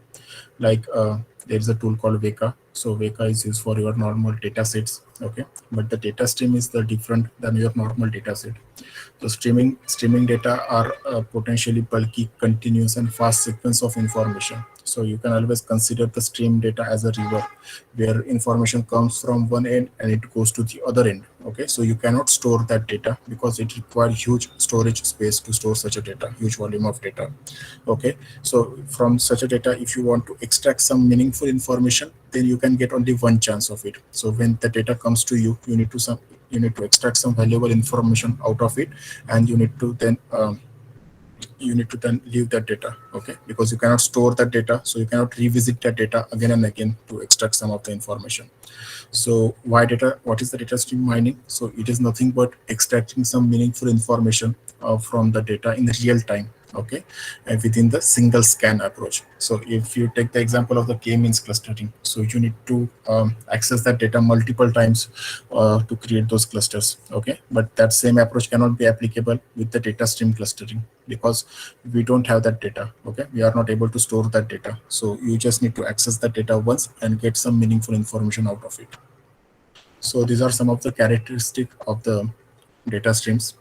Like there is a tool called Veka. So Veka is used for your normal data sets. Okay, but the data stream is the different than your normal data set. So streaming data are potentially bulky, continuous, and fast sequence of information. So you can always consider the stream data as a river, where information comes from one end and it goes to the other end. Okay, so you cannot store that data because it requires huge storage space to store such a data, huge volume of data. Okay, so from such a data, if you want to extract some meaningful information, then you can get only one chance of it. So when the data comes to you, you need to extract some valuable information out of it, and you need to then leave that data. Okay, because you cannot store that data, so you cannot revisit that data again and again to extract some of the information. So why data? What is the data stream mining? So it is nothing but extracting some meaningful information from the data in real time. Okay, and within the single scan approach. So if you take the example of the k-means clustering, so you need to access that data multiple times to create those clusters. Okay, but that same approach cannot be applicable with the data stream clustering because we don't have that data. Okay, we are not able to store that data. So you just need to access that data once and get some meaningful information out of it. So these are some of the characteristics of the data streams.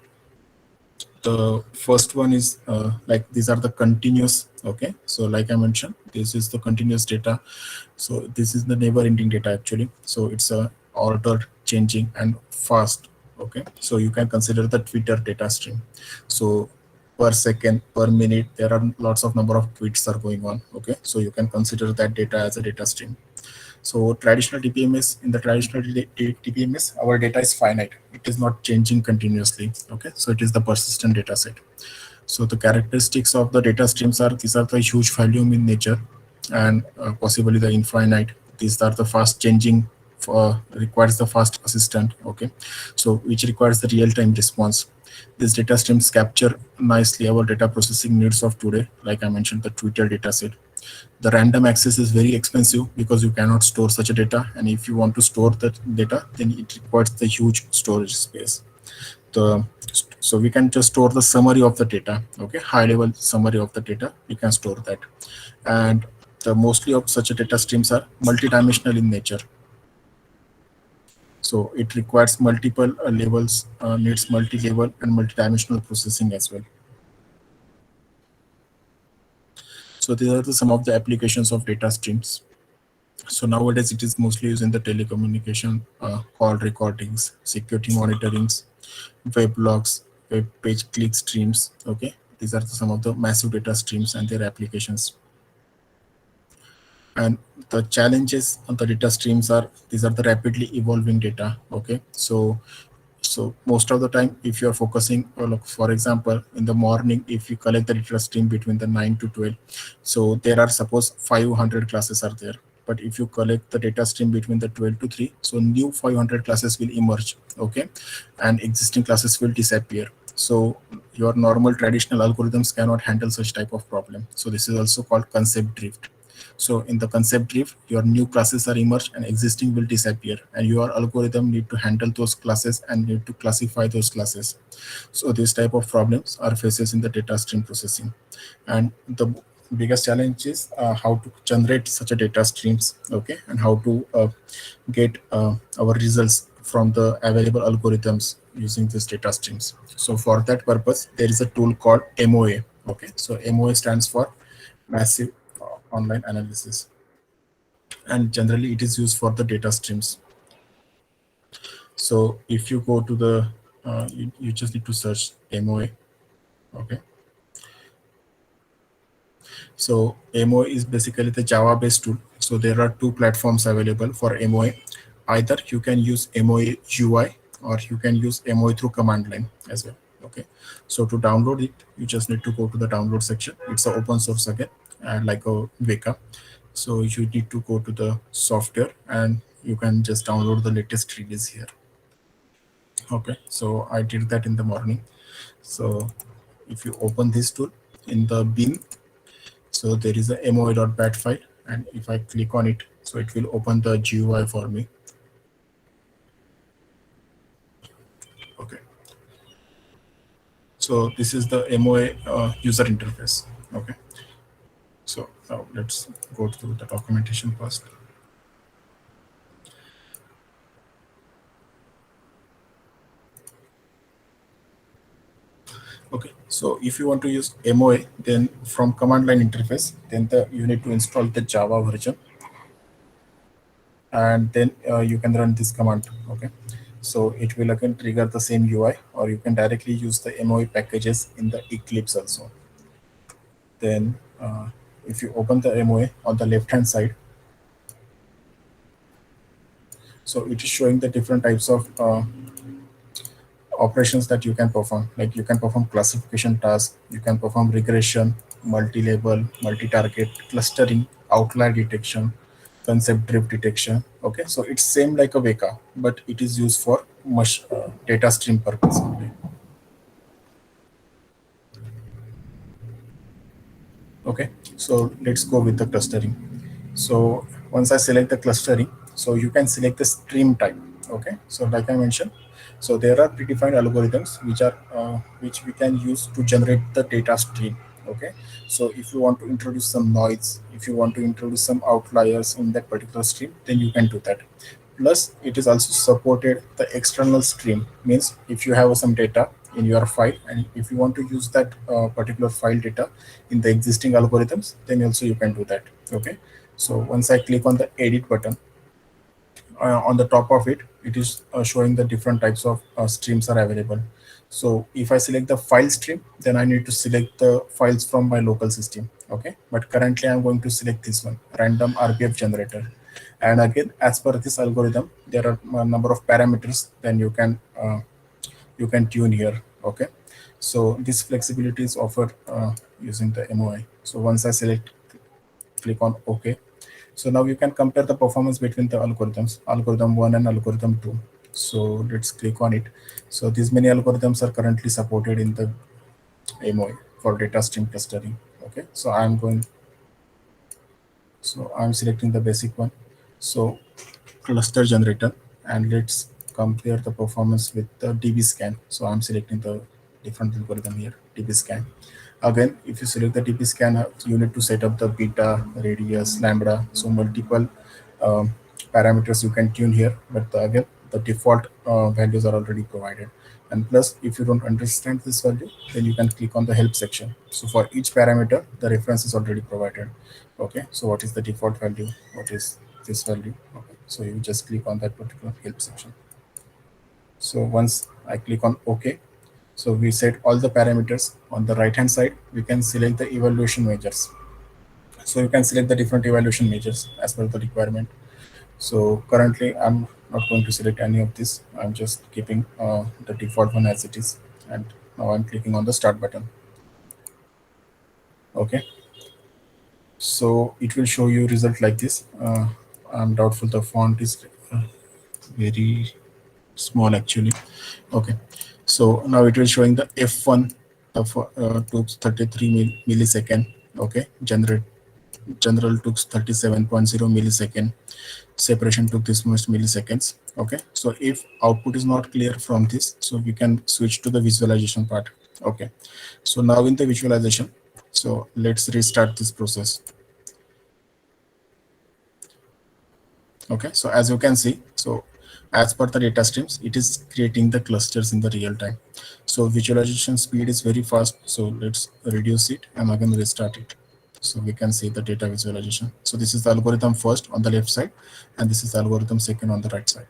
The first one is like these are the continuous. Okay, so like I mentioned, this is the continuous data. So this is the never ending data actually. So it's a ordered, changing, and fast. Okay, so you can consider the Twitter data stream. So per second, per minute, there are lots of number of tweets are going on. Okay, so you can consider that data as a data stream. So traditional TPMS, in the traditional TPMS, our data is finite. It is not changing continuously. Okay, so it is the persistent data set. So the characteristics of the data streams are, these are the huge volume in nature, and possibly the infinite. These are the fast changing, requires the fast assistant. Okay, so which requires the real-time response. These data streams capture nicely our data processing needs of today. Like I mentioned, the Twitter data set. The random access is very expensive because you cannot store such a data, and if you want to store that data, then it requires the huge storage space. The so we can just store the summary of the data. Okay, high level summary of the data, we can store that. And the mostly of such a data streams are multidimensional in nature, so it requires multiple levels, needs multi-level and multidimensional processing as well. So these are some of the applications of data streams. So nowadays it is mostly used in the telecommunication, call recordings, security monitorings, web logs, web page click streams. Okay, these are some of the massive data streams and their applications. And the challenges on the data streams are, these are the rapidly evolving data. Okay, so most of the time, if you are focusing, look, for example, in the morning, if you collect the data stream between the 9 to 12, so there are suppose 500 classes are there. But if you collect the data stream between the 12 to 3, so new 500 classes will emerge. Okay, and existing classes will disappear. So your normal traditional algorithms cannot handle such type of problem. So this is also called concept drift. So in the concept drift, your new classes are emerged and existing will disappear, and your algorithm need to handle those classes and need to classify those classes. So these type of problems are faces in the data stream processing. And the biggest challenge is how to generate such a data streams. Okay, and how to get our results from the available algorithms using these data streams. So for that purpose, there is a tool called MOA. Okay, so MOA stands for massive online analysis, and generally it is used for the data streams. So if you go to the you just need to search MOA. Okay, so MOA is basically the Java based tool. So there are two platforms available for MOA. Either you can use MOA UI, or you can use MOA through command line as well. Okay, so to download it, you just need to go to the download section. It's an open source again, and like a Weka. So you need to go to the software, and you can just download the latest release here. Okay, so I did that in the morning. So if you open this tool in the bin, so there is a moa.bat file, and if I click on it, so it will open the GUI for me. Okay, so this is the MOA user interface. Okay, so now let's go through the documentation first. Okay, so if you want to use MOA, then from command line interface, then you need to install the Java version, and then you can run this command. Okay, so it will again trigger the same UI, or you can directly use the MOA packages in the Eclipse also. Then if you open the MOA on the left hand side, so it is showing the different types of operations that you can perform. Like you can perform classification tasks, you can perform regression, multi-label, multi-target, clustering, outlier detection, concept drift detection. Okay, so it's same like a Weka, but it is used for much data stream purpose only. Okay, so let's go with the clustering. So once I select the clustering, so you can select the stream type. Okay, so like I mentioned, so there are predefined algorithms which we can use to generate the data stream. Okay, so if you want to introduce some noise, if you want to introduce some outliers in that particular stream, then you can do that. Plus it is also supported the external stream. Means if you have some data in your file, and if you want to use that particular file data in the existing algorithms, then also you can do that. Okay, so once I click on the edit button, on the top of it, it is showing the different types of streams are available. So if I select the file stream, then I need to select the files from my local system. Okay, but currently I'm going to select this one, random RBF generator. And again, as per this algorithm, there are a number of parameters then you can tune here. Okay, so this flexibility is offered using the MOI. So once I select, click on OK. So now you can compare the performance between the algorithms, algorithm 1 and algorithm 2. So let's click on it. So these many algorithms are currently supported in the MOI for data stream clustering. Okay, so I'm selecting the basic one. So cluster generator, and let's compare the performance with the DB scan. So I'm selecting the different algorithm here, DB scan. Again, if you select the DB scan, you need to set up the beta, radius, lambda, so multiple um, parameters you can tune here. But again, the default values are already provided. And plus, if you don't understand this value, then you can click on the help section. So for each parameter, the reference is already provided. Okay, so what is the default value? What is this value? Okay, so you just click on that particular help section. So once I click on OK, so we set all the parameters. On the right hand side, we can select the evaluation measures. So you can select the different evaluation measures as per the requirement. So currently I'm not going to select any of this. I'm just keeping the default one as it is. And now I'm clicking on the start button. Okay. So it will show you result like this. I'm doubtful the font is very small actually. Okay. So now it will showing the F1 of took 33 millisecond. Okay. General took 37.0 millisecond. Separation took this much milliseconds. Okay, so if output is not clear from this, so we can switch to the visualization part. Okay, so now in the visualization, so let's restart this process. Okay, so as you can see, so as per the data streams, it is creating the clusters in the real time. So visualization speed is very fast, so let's reduce it and again restart it. So we can see the data visualization. So this is the algorithm first on the left side, and this is the algorithm second on the right side.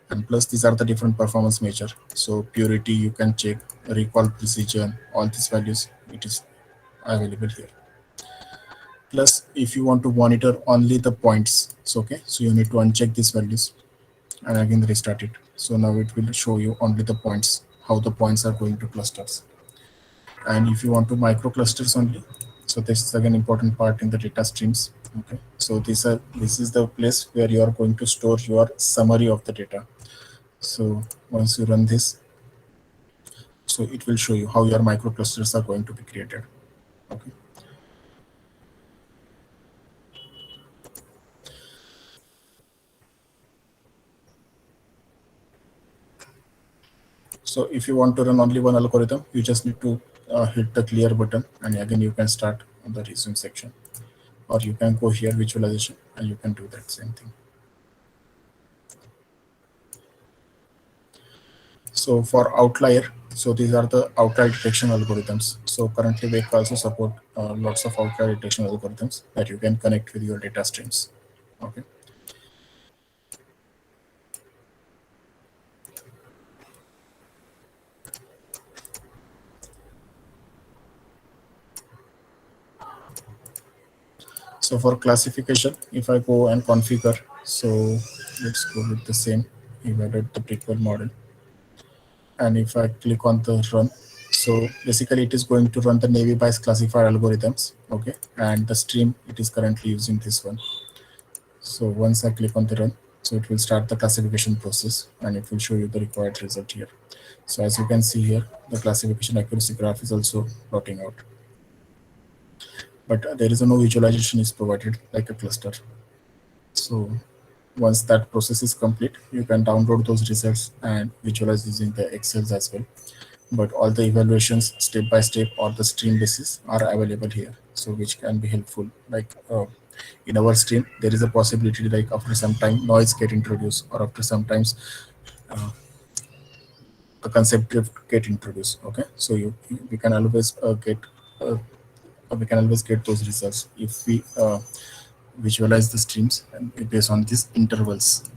And plus these are the different performance measure. So purity you can check, recall precision, all these values it is available here. Plus if you want to monitor only the points, so okay, so you need to uncheck these values and again restart it. So now it will show you only the points, how the points are going to clusters. And if you want to micro clusters only, so this is again important part in the data streams. Okay, so this is the place where you are going to store your summary of the data. So once you run this, so it will show you how your microclusters are going to be created. Okay, so if you want to run only one algorithm, you just need to hit the clear button and again you can start on the resume section, or you can go here visualization and you can do that same thing. So for outlier, so these are the outlier detection algorithms. So currently Wake also support lots of outlier detection algorithms that you can connect with your data streams. Okay, so for classification, if I go and configure, so let's go with the same, evaluate the prequel model. And if I click on the run, so basically it is going to run the navy bias classifier algorithms. Okay, and the stream it is currently using this one. So once I click on the run, so it will start the classification process and it will show you the required result here. So as you can see here, the classification accuracy graph is also plotting out, but there is no visualization is provided like a cluster. So once that process is complete, you can download those results and visualize using the Excel as well. But all the evaluations step by step or the stream basis are available here, so which can be helpful. Like in our stream, there is a possibility like after some time noise get introduced, or after sometimes uh, the concept drift get introduced. Okay, so we can always uh, we can always get those results if we visualize the streams and based on these intervals.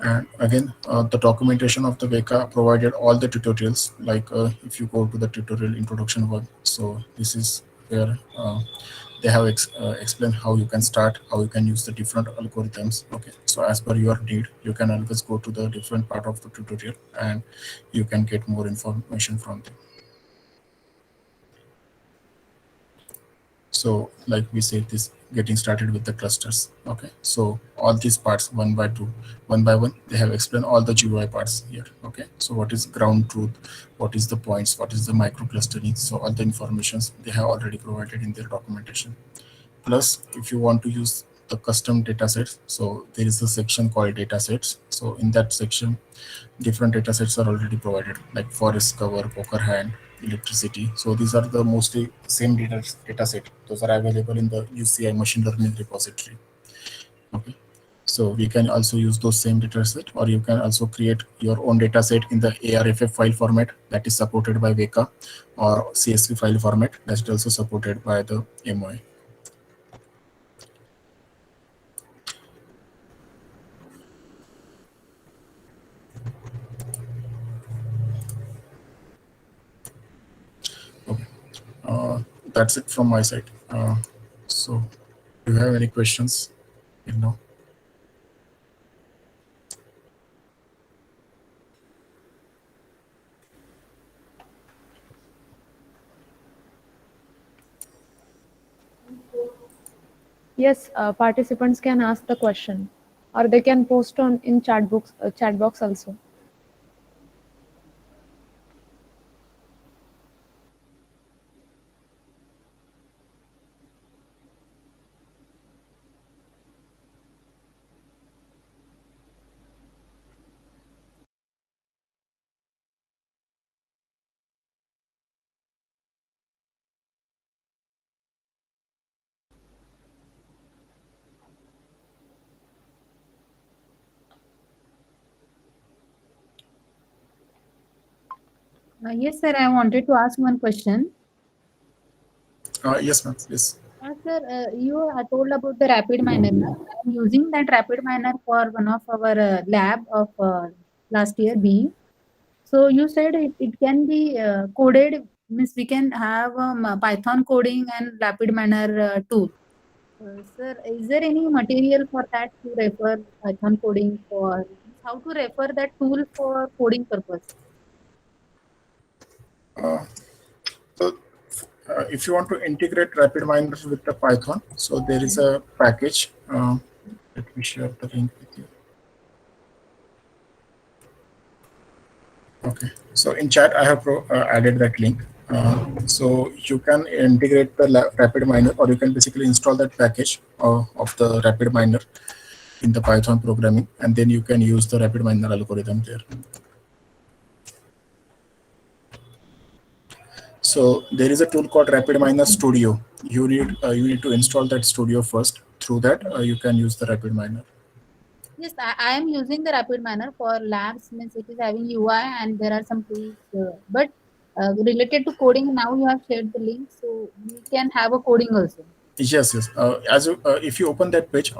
And again, the documentation of the Veka provided all the tutorials. Like if you go to the tutorial introduction one, so this is where they have explained how you can start, how you can use the different algorithms. Okay, so as per your need, you can always go to the different part of the tutorial and you can get more information from them. So like we said, this getting started with the clusters. Okay, so all these parts one by two, one by one, they have explained all the GUI parts here. Okay, so what is ground truth, what is the points, what is the micro clustering, so all the informations they have already provided in their documentation. Plus if you want to use the custom data sets, so there is a section called data sets. So in that section, different data sets are already provided, like forest cover, poker hand, electricity. So these are the mostly same data set. Those are available in the UCI machine learning repository. Okay. So we can also use those same data set, or you can also create your own data set in the ARFF file format that is supported by Weka, or CSV file format that is also supported by the MOA. that's it from my side. So do you have any questions? Yes, participants can ask the question, or they can post on in chat box also. Yes, sir. I wanted to ask one question. Yes, ma'am. Yes. Sir, you told about the RapidMiner. I'm using that RapidMiner for one of our lab of last year B. So you said it can be coded, means we can have Python coding and RapidMiner tool. Sir, is there any material for that to refer Python coding for? How to refer that tool for coding purpose? So if you want to integrate RapidMiner with the Python, so there is a package. Let me share the link with you. Okay, so in chat I have added that link. So you can integrate the RapidMiner, or you can basically install that package of the RapidMiner in the Python programming, and then you can use the RapidMiner algorithm there. So there is a tool called RapidMiner Studio. You need to install that Studio first. Through that, you can use the RapidMiner. Yes, I am using the RapidMiner for labs, means it is having UI and there are some tools. But related to coding, now you have shared the link, so we can have a coding also. Yes, yes. If you open that page,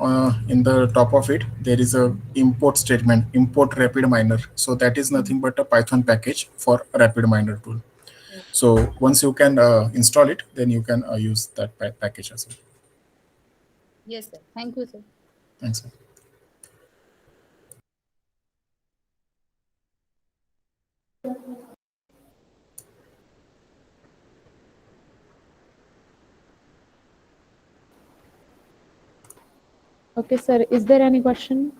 in the top of it, there is a import statement, import RapidMiner. So that is nothing but a Python package for RapidMiner tool. So once you can install it, then you can use that package as well. Yes, sir. Thank you, sir. Thanks. Sir. Okay, sir. Is there any question?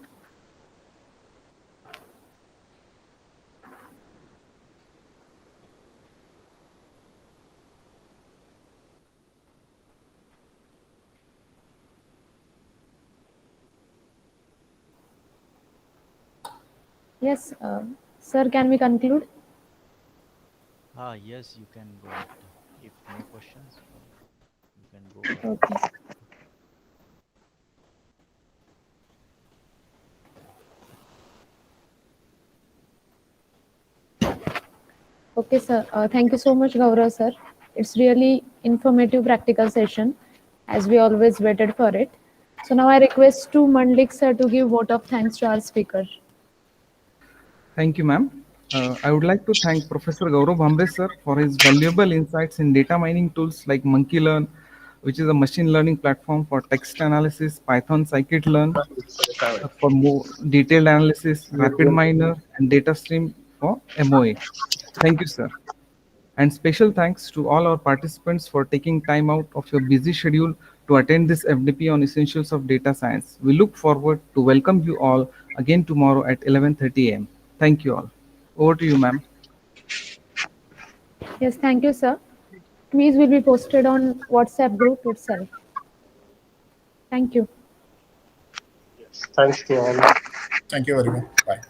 Yes, sir. Can we conclude? Yes, you can go ahead. If no questions, you can go ahead. Okay. Okay, sir. Thank you so much, Gaurav, sir. It's really informative practical session, as we always waited for it. So now I request to Mandlik sir to give vote of thanks to our speaker. Thank you, ma'am. I would like to thank Professor Gaurav Bhambre sir for his valuable insights in data mining tools like Monkey Learn, which is a machine learning platform for text analysis, Python Scikit Learn for more detailed analysis, RapidMiner, and DataStream for MOA. Thank you, sir. And special thanks to all our participants for taking time out of your busy schedule to attend this FDP on Essentials of Data Science. We look forward to welcome you all again tomorrow at 11:30 a.m. Thank you all. Over to you, ma'am. Yes, thank you, sir. Quiz will be posted on WhatsApp group itself. Thank you. Thanks to all. Thank you very much. Bye.